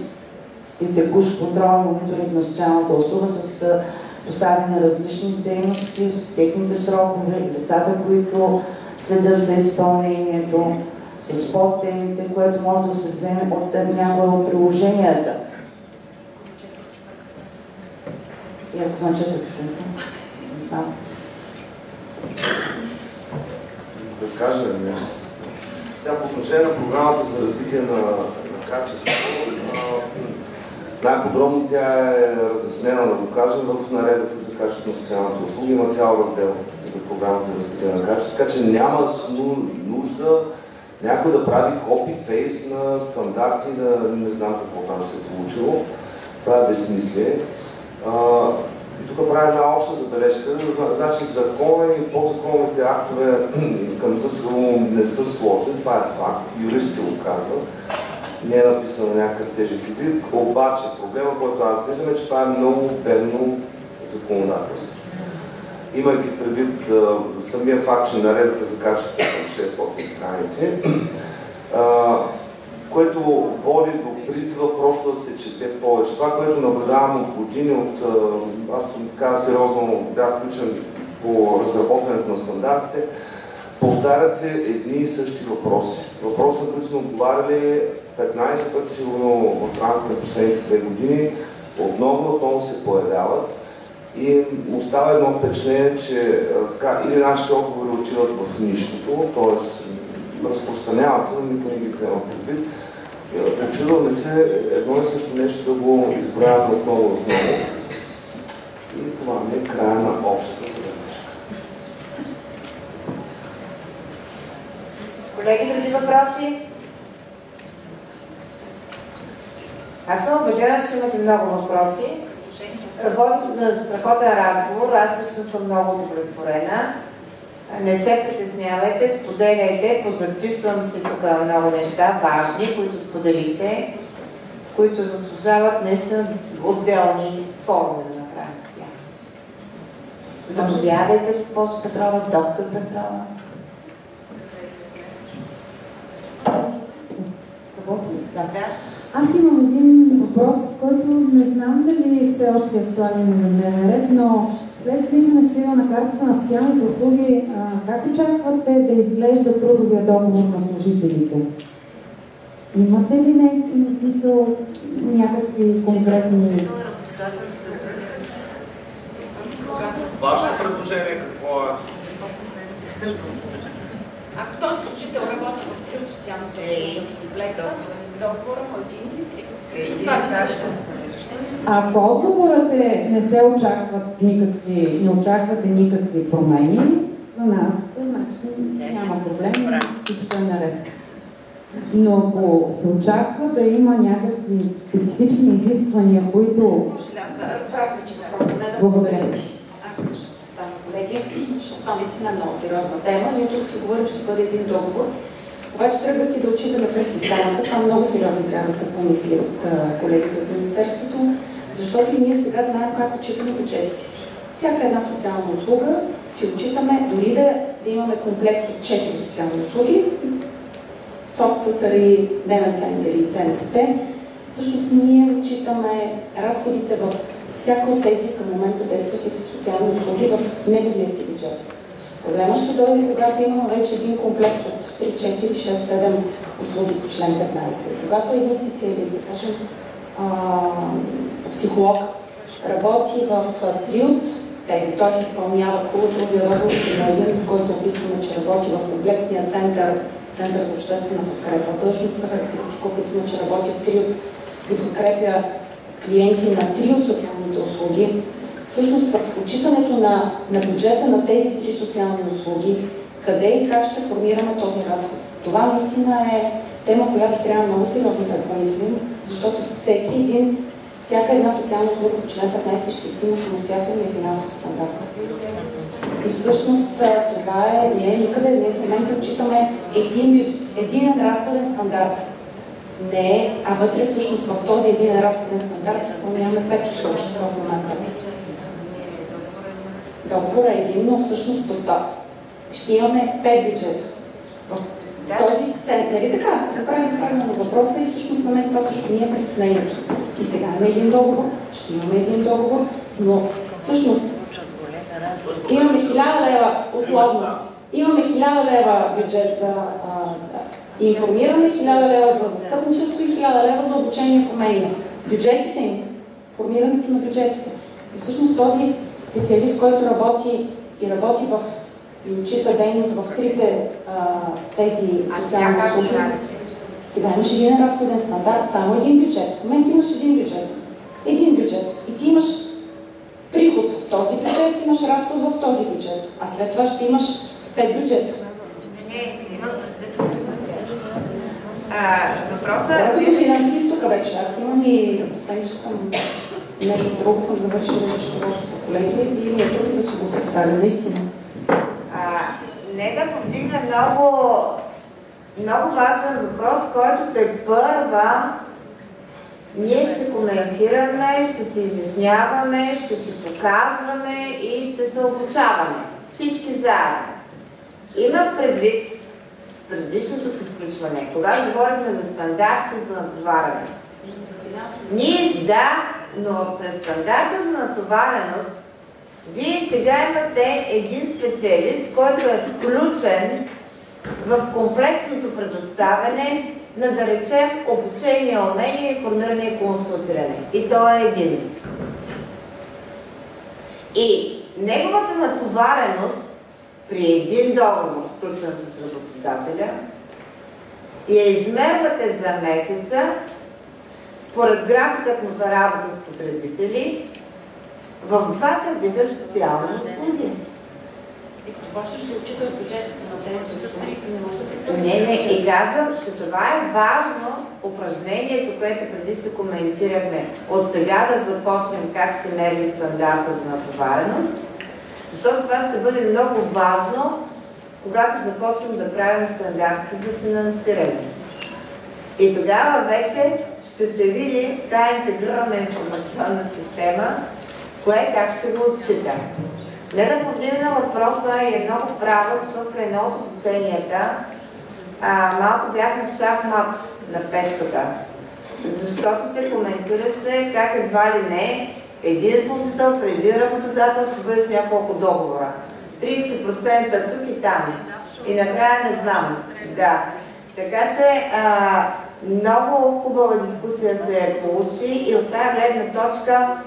и текущ контрол и мониторинг на социалната услуга с поставяне на различни дейности, с техните срокове, лицата, които следят за изпълнението, с подтемите, което може да се вземе от някои от приложенията. И ако на 4 човека, не знам. Да кажа нещо. Сега по отношение на програмата за развитие на качеството, най-подробно тя е разяснена, да го кажем, в наредбата за качество на социалните услуги. Има цял раздел за програмата за развитие на качество, така че няма нужда някой да прави копи-пейст на стандарти, не знам какво там се е получило. Това е безсмислие. И тук правя една обща забележка. Значи закона и подзаконовите актове към ЗСУ не са сложни, това е факт, юристите го казват. Не е написано на някакъв тежък език, обаче проблема, който аз виждам е, че това е много бедно законодателство. Имайки предвид самия факт, че наредбата за качеството е 600 страници, което води до призива просто да се чете повече. Това, което наблюдавам от години, аз така сериозно бях включен по разработването на стандартите, повтарят се едни и същи въпроси. Въпроси, на които сме отговаряли 15 пъти сигурно в рамките на последните 2 години, отново се появяват и остава едно впечатление, че или нашите отговори отиват в нищото, т.е. разпространяват се, но никой не ги взема предвид. Очудваме се едно и също нещо да го изброяваме отново. И това ми е края на общата забележка. Колеги, други въпроси? Аз съм убедена, че имате много въпроси. Водим на страхотен разговор, аз лично съм много удовлетворена. Не се притеснявайте, споделяйте, позаписвам си тук много неща важни, които споделите, които заслужават наистина отделни форми да направим с тях. Заповядайте, госпожо Петрова, доктор Петрова. Да. Аз имам един въпрос, който не знам дали все още е актуален на дневен ред, но след влизане в сила на картата на социалните услуги, как очаквате да изглежда трудовия договор на служителите? Имате ли някакви конкретни... Вашето предложение какво е? Ако този служител работи в 3 от социалните комплекса, договора му е 1 или 3. Ако отговорът е не се очакват никакви, не очаквате никакви промени, за нас значи няма проблем, всичко е наред. Но ако се очаква да има някакви специфични изисквания, които... Разбрахме, че въпросът не е да... Благодаря ти. Аз също ще стана, колеги, защото това наистина е много сериозна тема. Ние тук си говорим, че ще бъде един договор. Обаче тръгвайки да отчитаме през системата, това много сериозно трябва да се помисли от колегите от Министерството, защото и ние сега знаем как отчитаме бюджетите си. Всяка една социална услуга си отчитаме, дори да имаме комплекс от 4 социални услуги, ЦОП, ЦСРИ, дневен център и ЦНСТ, всъщност ние отчитаме разходите в всяка от тези към момента действащите социални услуги в неговия си бюджет. Проблема ще дойде, когато имаме вече един комплекс от 3, 4, 6, 7 услуги по член 15. Когато един специалист, да кажем, психолог, работи в 3 от тези, т.е. изпълнява трудовия договор, ще има един, в който описваме, че работи в комплексния център за обществена подкрепа. Длъжностна характеристика описваме, че работи в 3 от и подкрепя клиенти на 3 от социалните услуги. Всъщност в отчитането на бюджета на тези 3 социални услуги, къде и как ще формираме този разход. Това наистина е тема, която трябва много сериозно да помислим, защото всяка една социална услуга по член 15 ще стигне самостоятелния финансов стандарт. И всъщност това не е никъде. Ние в момента отчитаме един разходен стандарт. Не, а вътре всъщност в този един разходен стандарт изпълняваме 5 услуги в момента. Договор е един, но всъщност ще имаме 5 бюджета. В този център, нали така? Разбрахме правилно въпроса и всъщност на мен това също ни е притеснението. И сега имаме един договор, ще имаме един договор, но всъщност имаме 1000 лева условно. Имаме 1000 лева бюджет за информиране, 1000 лева за застъпничество и 1000 лева за обучение в умения. Бюджетите им, формирането на бюджетите. И всъщност този специалист, който работи и отчита дейност в 3 тези социални услуги, сега имаш един разходен стандарт, само един бюджет. В момента имаш един бюджет. Един бюджет. И ти имаш приход в този бюджет, имаш разход в този бюджет. А след това ще имаш 5 бюджета. Въпросът... Като финансист тук вече, аз имам и, освен че съм нещо друго, съм завършила счетоводство, колеги, и ми е трудно да си го представя, наистина. Нека повдигна много важен въпрос, който тепърва ние ще коментираме, ще се изясняваме, ще се показваме и ще се обучаваме. Всички заедно. Има предвид предишното си включване, когато говорихме за стандарти за натовареност. Ние но през стандарта за натовареност вие сега имате един специалист, който е включен в комплексното предоставяне на, да речем, обучение, умение, информиране и консултиране. И той е един. И неговата натовареност при един договор, сключен с работодателя, я измервате за месеца според графикът му за работа с потребители в 2 вида социални услуги. И това ще отчита бюджетите на тези услуги, не може да приключи. Не, и казвам, че това е важно упражнението, което преди се коментирахме. От сега да започнем как се мери стандарта за натовареност, защото това ще бъде много важно, когато започнем да правим стандартите за финансиране. И тогава вече ще се види тая интегрирана информационна система, кое как ще го отчита. Не да повдигна въпроса и е много права, защото при едно от обученията малко бяхме в шахмат на пешката. Защото се коментираше как едва ли не един служител преди работодател ще бъде с няколко договора. 30% тук и там. И накрая не знам. Да. Така че много хубава дискусия се получи и от тази гледна точка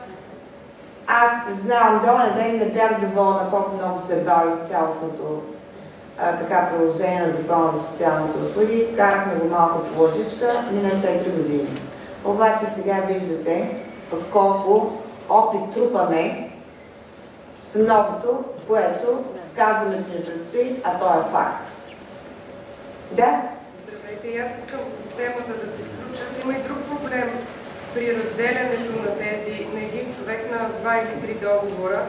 аз признавам, до ден не бях доволна колко много се бавих с цялостното приложение на Закона за социалните услуги. Карахме го малко по лъжичка, мина 4 години. Обаче сега виждате пък колко опит трупаме в новото, което казваме, че не предстои, а то е факт. Да? Здравейте, и аз искам в темата да се включа. Има и друг проблем при разделянето на един човек на 2 или 3 договора.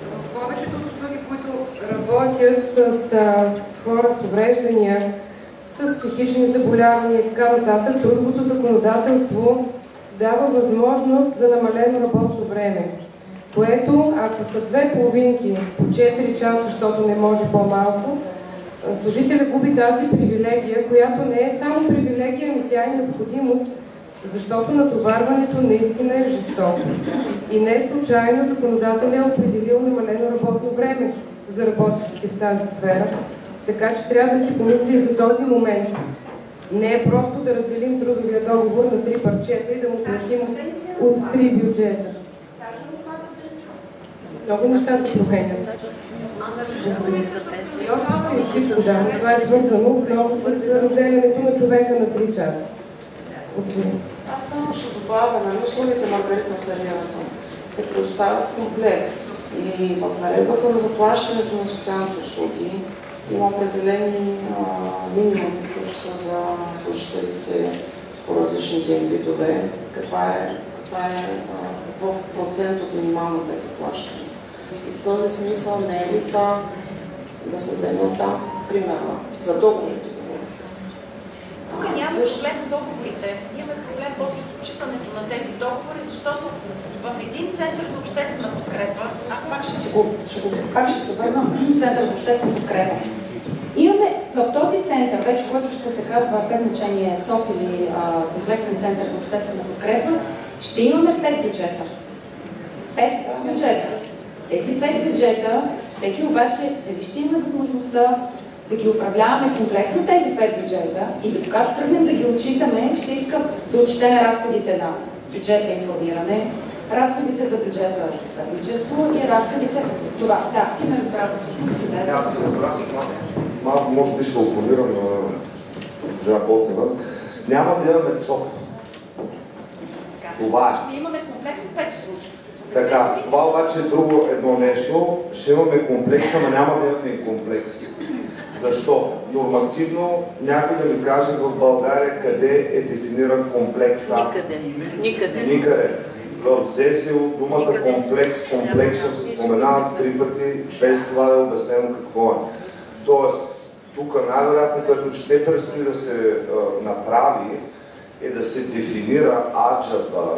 В повечето от услуги, които работят с хора с увреждания, с психични заболявания и така нататък, трудовото законодателство дава възможност за намалено работно време, което, ако са 2 половинки по 4 часа, защото не може по-малко, служителят губи тази привилегия, която не е само привилегия, но тя е необходимост, защото натоварването наистина е жестоко. И не случайно законодателят е определил намалено работно време за работещите в тази сфера, така че трябва да се помисли и за този момент. Не е просто да разделим трудовия договор на 3 парчета и да му платим от 3 бюджета. Много неща се променят. Това е свързано отново с разделянето на човека на 3 часа. Аз само ще добавя, услугите Маргарита Савиева се предоставят в комплекс и в наредбата за заплащането на социалните услуги има определени минимуми, които са за служителите по различните им видове, какъв процент от минималната е заплащане. И в този смисъл не е ли това да се вземе от там, примерно, за договорите? Тук няма проблем с договорите. Имаме проблем после с отчитането на тези договори, защото в един център за обществена подкрепа, аз пак ще се върна център за обществена подкрепа. Имаме в този център, вече който ще се казва без значение ЦОП или комплексен център за обществена подкрепа, ще имаме 5 бюджета. 5 бюджета. Тези 5 бюджета, всеки обаче дали ще има възможността да ги управляваме комплексно тези 5 бюджета или когато тръгнем да ги отчитаме, ще искам да отчитаме разходите на бюджета информиране, разходите за бюджета съставничество и разходите... Това, да, ти ме разбрава всъщност си да. Малко може би ще опонирам на госпожа Ботева. Няма да имаме ЦОП. Това е. Ще имаме комплексно 5 случаи. Така, това обаче е друго едно нещо. Ще имаме комплекса, но няма да имаме и комплекс. Защо? Нормативно някой да ми каже в България къде е дефиниран комплекса? Никъде. В ЗСУ думата комплексно се споменават 3 пъти, без това да е обяснено какво е. Тоест, тук най-вероятно, което ще предстои да се направи, е да се дефинира аджаба,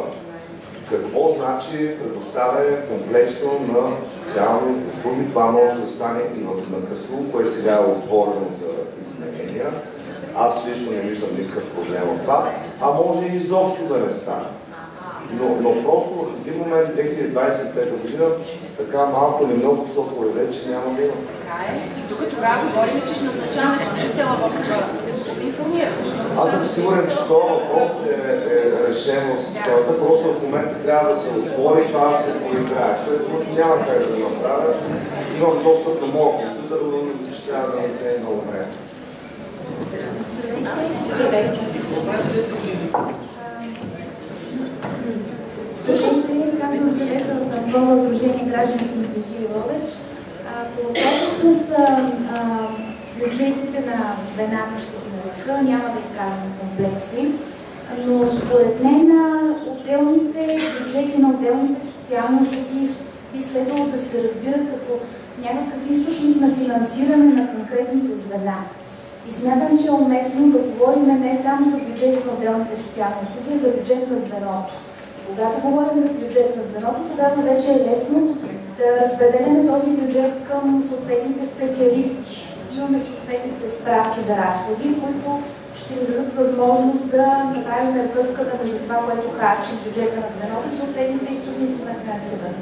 какво значи предоставяне комплексно на социални услуги. Това може да стане и в НКСУ, което сега е отворено за изменения. Аз лично не виждам никакъв проблем в това, а може и изобщо да не стане. Но просто в един момент, 2025 година, така малко или много цокове вече няма да има. И тук тогава говорим, че ще назначаваме служителя в информиране. Аз съм сигурен, че това въпрос е решен в системата. Просто в момента трябва да се отвори, това да се поиграе. Което няма как да направя. Имам достъп до моя компютър, но ще трябва да отнеме много време. Всъщност, казвам се Леса от Замбола, Сдружение граждански инициативи Ловеч. По въпроса с бюджетите на звената ще ги няма да ги казвам комплекси, но според мен отделните бюджети на отделните социални услуги би следвало да се разбират като някакъв източник на финансиране на конкретните звена. И смятам, че е уместно да говорим не само за бюджети на отделните социални услуги, а за бюджет на звеното. Когато говорим за бюджет на звеното, тогава вече е лесно да разпределяме този бюджет към съответните специалисти. Имаме съответните справки за разходи, които ще ни дадат възможност да направим връзката между това, което харчи бюджета на звеното и съответните източници на финансиране.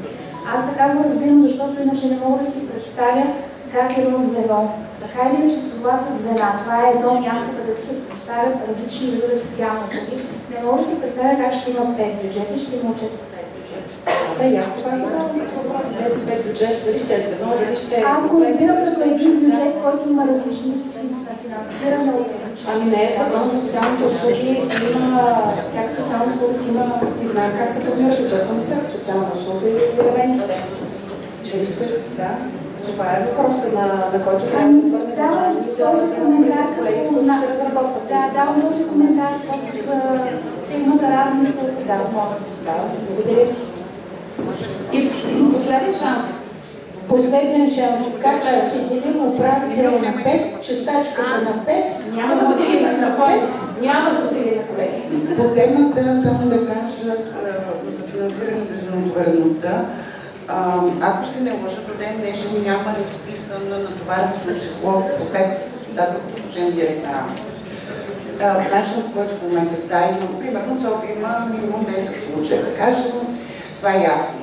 Аз така го разбирам, защото иначе не мога да си представя как едно звено. Така или иначе това са звена. Това е едно място, където се поставят различни видове социални услуги. Не мога да си представя как ще има 5 бюджета и ще има отчет по 5 бюджета. Да, и аз това задавам като въпрос. Тези 5 бюджета, дали ще е звено, дали ще е... Аз го разбирам като един бюджет, който има различни източници на финансиране от различни... Ами не е закон за социалните услуги, си има... Всяка социална услуга си има... И знаем как се формира бюджета на всяка социална услуга и елементите. Дали ще... Да. Това е въпросът, на който трябва да обърнем внимание и този коментар, колегите, които ще разработват. Да, давам този коментар, който за тема за размисъл. Да, аз мога да поставя. Благодаря ти. И последен шанс. Последен шанс. Как да си делим управителя на 5, чистачката на 5? Няма да го делим на 5. Няма да го делим на колеги. По темата само да кажа за финансирането за натовареността. Ако се не лъжа, до ден днешен няма разписана натовареност на психолог по 5 дадох положение директна работа. Начинът, по който в момента става, примерно, ЦОП има минимум 10 случая, да кажем, това е ясно.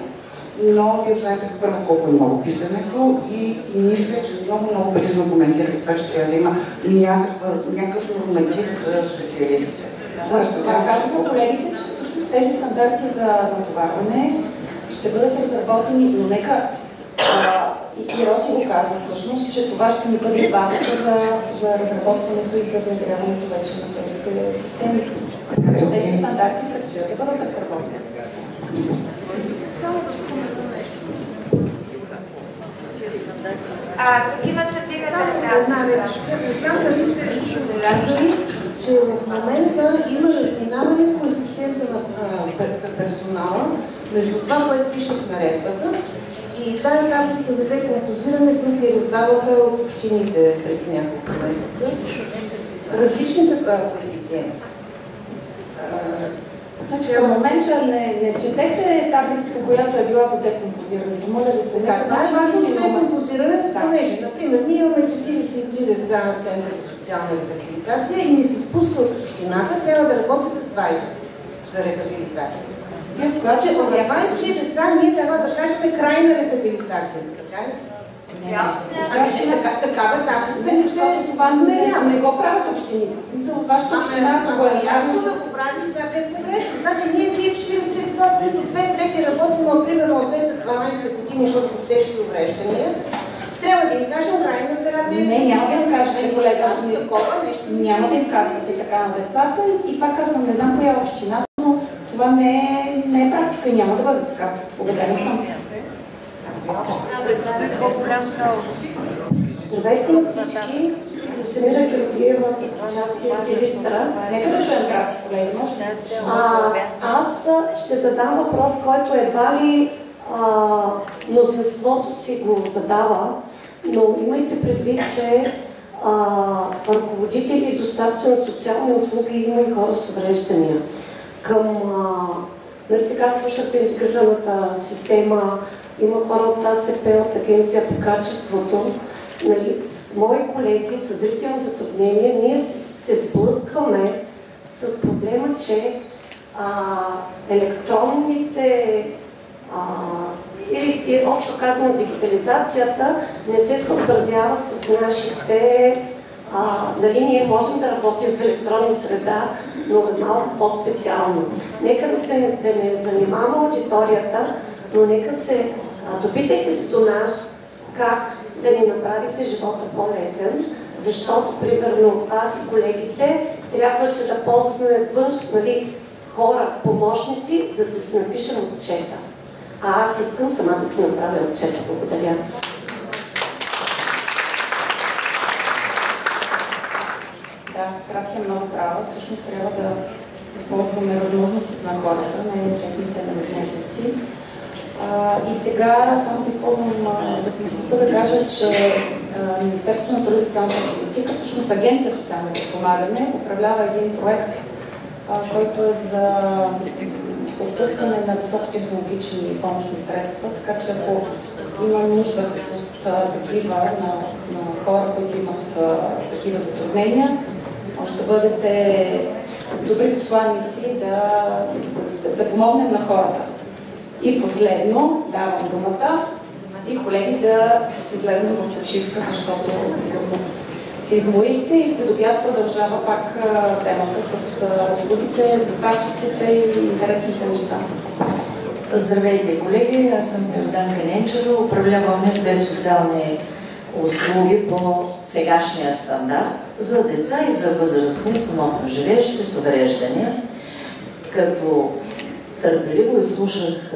Но вие знаете първо колко е много писането и мисля, че много пъти сме коментирали това, че трябва да има някакъв норматив за специалистите. Това казаха колегите, че всъщност тези стандарти за натоварване ще бъдат разработени, но нека и Роси го каза всъщност, че това ще ни бъде базата за разработването и за внедряването вече на целите системи. Така че тези стандарти предстоят да бъдат разработени. Само да спомена нещо. Тук имаше вдигане. Една нещо. Не знам дали сте забелязали, че в момента има разминаване в коефициента за персонала между това, което пише в наредбата и тази таблица за декомпозиране, които ни раздаваха от общините преди няколко месеца. Различни са коефициенти. Значи към момента не четете таблицата, която е била за декомпозирането. Моля да се така. Това е важно за декомпозирането, понеже, например, ние имаме 43 деца на Център за социална рехабилитация и ни се спуска от общината, трябва да работите с 20 за рехабилитация. Така че от 20 деца ние трябва да кажем край на рехабилитацията, така ли? Такава таблица не се... Това не го правят общините. В смисъл от вашата община, ако е ясно да го правим, това е погрешно. Значи ние тия 40 деца, които 2/3 работим, примерно от 10-12 години, защото с тежки увреждания, трябва да им кажем край на терапия. Не, няма да им кажете, колега. Няма да им казвате така на децата. И пак казвам, не знам коя е община, но това не е практика и няма да бъде така. Убедена съм. Здравейте на всички! Красимира Георгиева с участие Силистра. Нека да чуем краси, колеги, може да се Аз ще задам въпрос, който едва ли мнозинството си го задава, но имайте предвид, че ръководители и доставчици на социални услуги има и хора с увреждания. Сега слушахте интегрираната система, има хора от АСП, от Агенция по качеството. С мои колеги с зрителни затруднения ние се сблъскваме с проблема, че електронните или общо казано дигитализацията не се съобразява с нашите... ние можем да работим в електронна среда, но е малко по-специално. Нека да не занимаваме аудиторията, но нека се допитайте се до нас как да ни направите живота по-лесен, защото, примерно, аз и колегите трябваше да ползваме външни хора, помощници, за да си напишем отчета. Аз искам сама да си направя отчета. Благодаря. Да, Краси е много права. Всъщност трябва да използваме възможностите на хората, не техните невъзможности. И сега само да използвам възможността да кажа, че Министерството на труда и социалната политика, всъщност Агенция социално подпомагане, управлява един проект, който е за отпускане на високотехнологични помощни средства, така че ако има нужда от такива на хора, които имат такива затруднения. Може да бъдете добри посланници да помогнем на хората. И последно давам думата и колеги да излезнем в почивка, защото сигурно се изморихте и след обяд продължава пак темата с услугите, доставчиците и интересните неща. Здравейте, колеги! Аз съм Данка Ненчева. Управляваме две социални услуги по сегашния стандарт за деца и за възрастни самотно живеещи с увреждания. Като търпеливо изслушах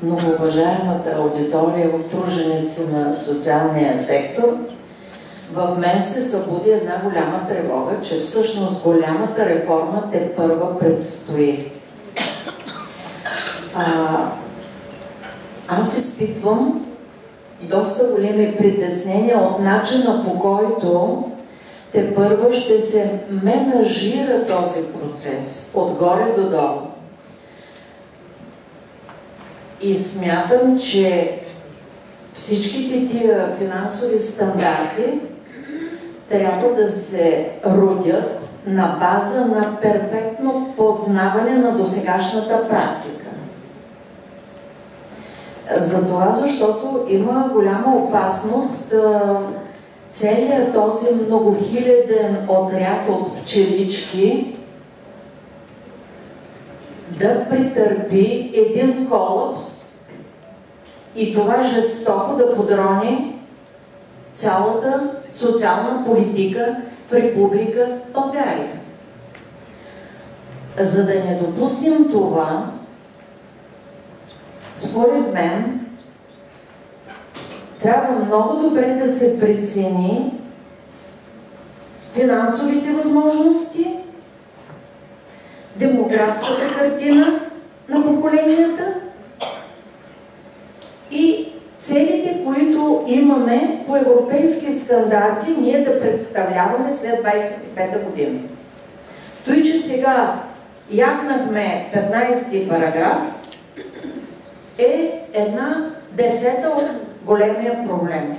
многоуважаемата аудитория от труженици на социалния сектор, в мен се събуди една голяма тревога, че всъщност голямата реформа тепърва предстои. Аз изпитвам доста големи притеснения от начина, по който тепърва ще се менажира този процес отгоре до долу. И смятам, че всичките тия финансови стандарти трябва да се родят на база на перфектно познаване на досегашната практика. Затова, защото има голяма опасност целият този многохиляден отряд от пчелички да претърпи един колапс и това жестоко да подрони цялата социална политика в Република България. За да не допуснем това, според мен, трябва много добре да се прецени финансовите възможности, демографската картина на поколенията и целите, които имаме по европейски стандарти, ние да представляваме след 25-та година. Той, че сега яхнахме 15-ти параграф, е една десета от големия проблем.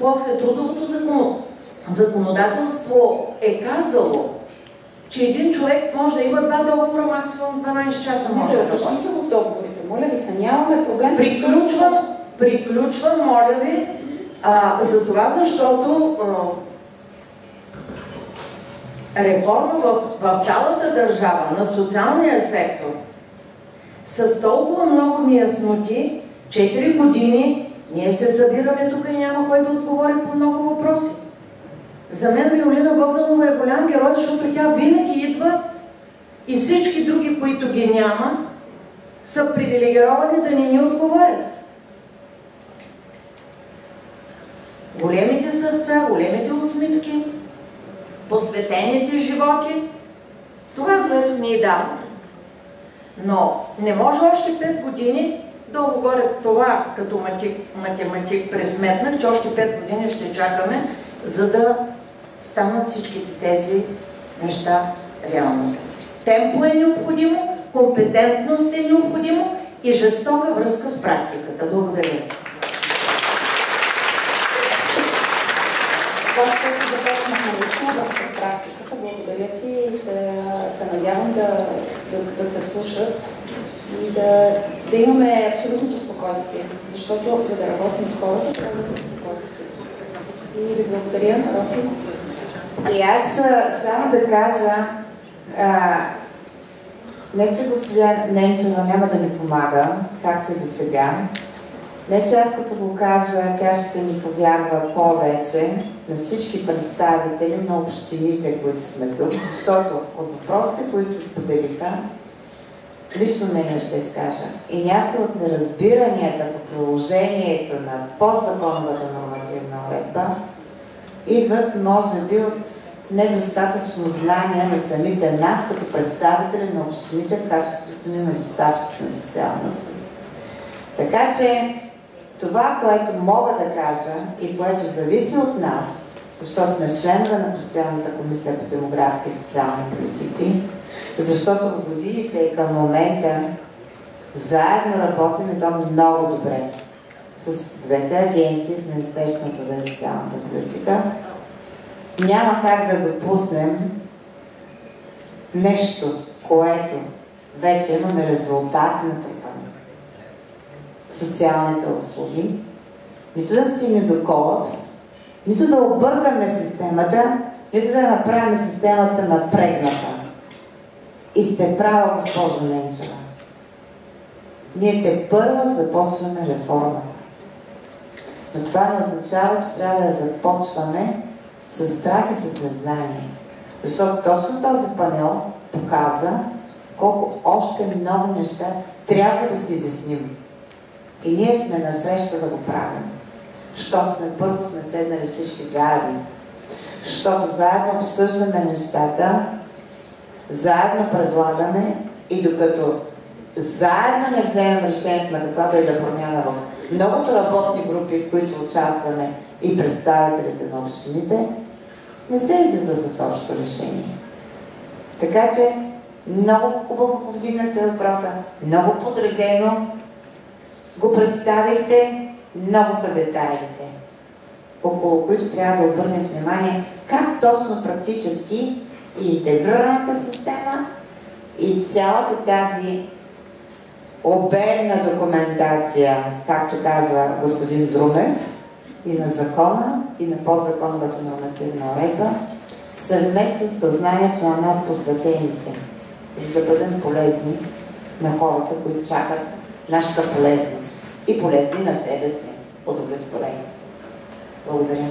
После трудовото законодателство е казало, че един човек може да има 2 договора, максимум 12 часа може да работи. С договорите, моля ви се, нямаме проблем. Приключвам, моля ви, за това, защото реформа в цялата държава на социалния сектор с толкова много неясноти, 4 години ние се събираме тук и няма кой да отговори по много въпроси. За мен Виолина Богданова е голям герой, защото тя винаги идва и всички други, които ги няма, са привилегировани да не ни отговорят. Големите сърца, големите усмивки, посветените животи, това, което ни дава. Но не може още 5 години, долу-горе това като математик пресметнах, че още 5 години ще чакаме, за да станат всичките тези неща реалност. Темпо е необходимо, компетентност е необходимо и жестока връзка с практиката. Благодаря. Това, с което започнахме наистина връзка с практиката, благодаря ти и се надявам да се вслушат и да имаме абсолютното спокойствие, защото за да работим с хората, трябва да имаме спокойствието. И ви благодаря, Роси. И аз само да кажа, не че господин Ненчева няма да ни помага, както и до сега. Не че аз като го кажа, тя ще ни повярва повече на всички представители на общините, които сме тук, защото от въпросите, които се споделиха, лично мнение ще изкажа. И някои от неразбиранията по приложението на подзаконовата нормативна уредба идват, може би, от недостатъчно знание на самите нас, като представители на общините в качеството ни на доставчици на социални услуги. Така че това, което мога да кажа и което зависи от нас, защото сме членове на Постоянната комисия по демографски и социални политики, защото в годините и към момента Заедно работим и то много добре с двете агенции, с Министерството на труда и социалната политика. Няма как да допуснем нещо, което вече имаме резултати на трупане. Социалните услуги, нито да стигне до колапс, нито да объркаме системата, нито да направим системата напрегната. И сте права, госпожо Ненчева. Ние тепърва започваме реформата. Но това не означава, че трябва да я започваме с страх и с незнание. Защото точно този панел показа колко още много неща трябва да си изясним. И ние сме насреща да го правим. Защото първо сме седнали всички заедно. Защото заедно обсъждаме нещата, заедно предлагаме и докато заедно не вземем решението на каквато и да промяна в многото работни групи, в които участваме и представителите на общините, не се излиза с общо решение. Така че много хубаво повдигнахте въпроса, много подредено го представихте, много са детайлите, около които трябва да обърнем внимание как точно практически и интегрираната система и цялата тази обемна документация, както каза господин Друмев, и на закона, и на подзаконовата нормативна уредба, съвместят съзнанието на нас посветените, за да бъдем полезни на хората, които чакат нашата полезност и полезни на себе си, удовлетворени. Благодаря.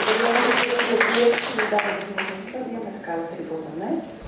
Благодаря на господин Георгиев, че ни даде възможността да имаме такава трибуна днес.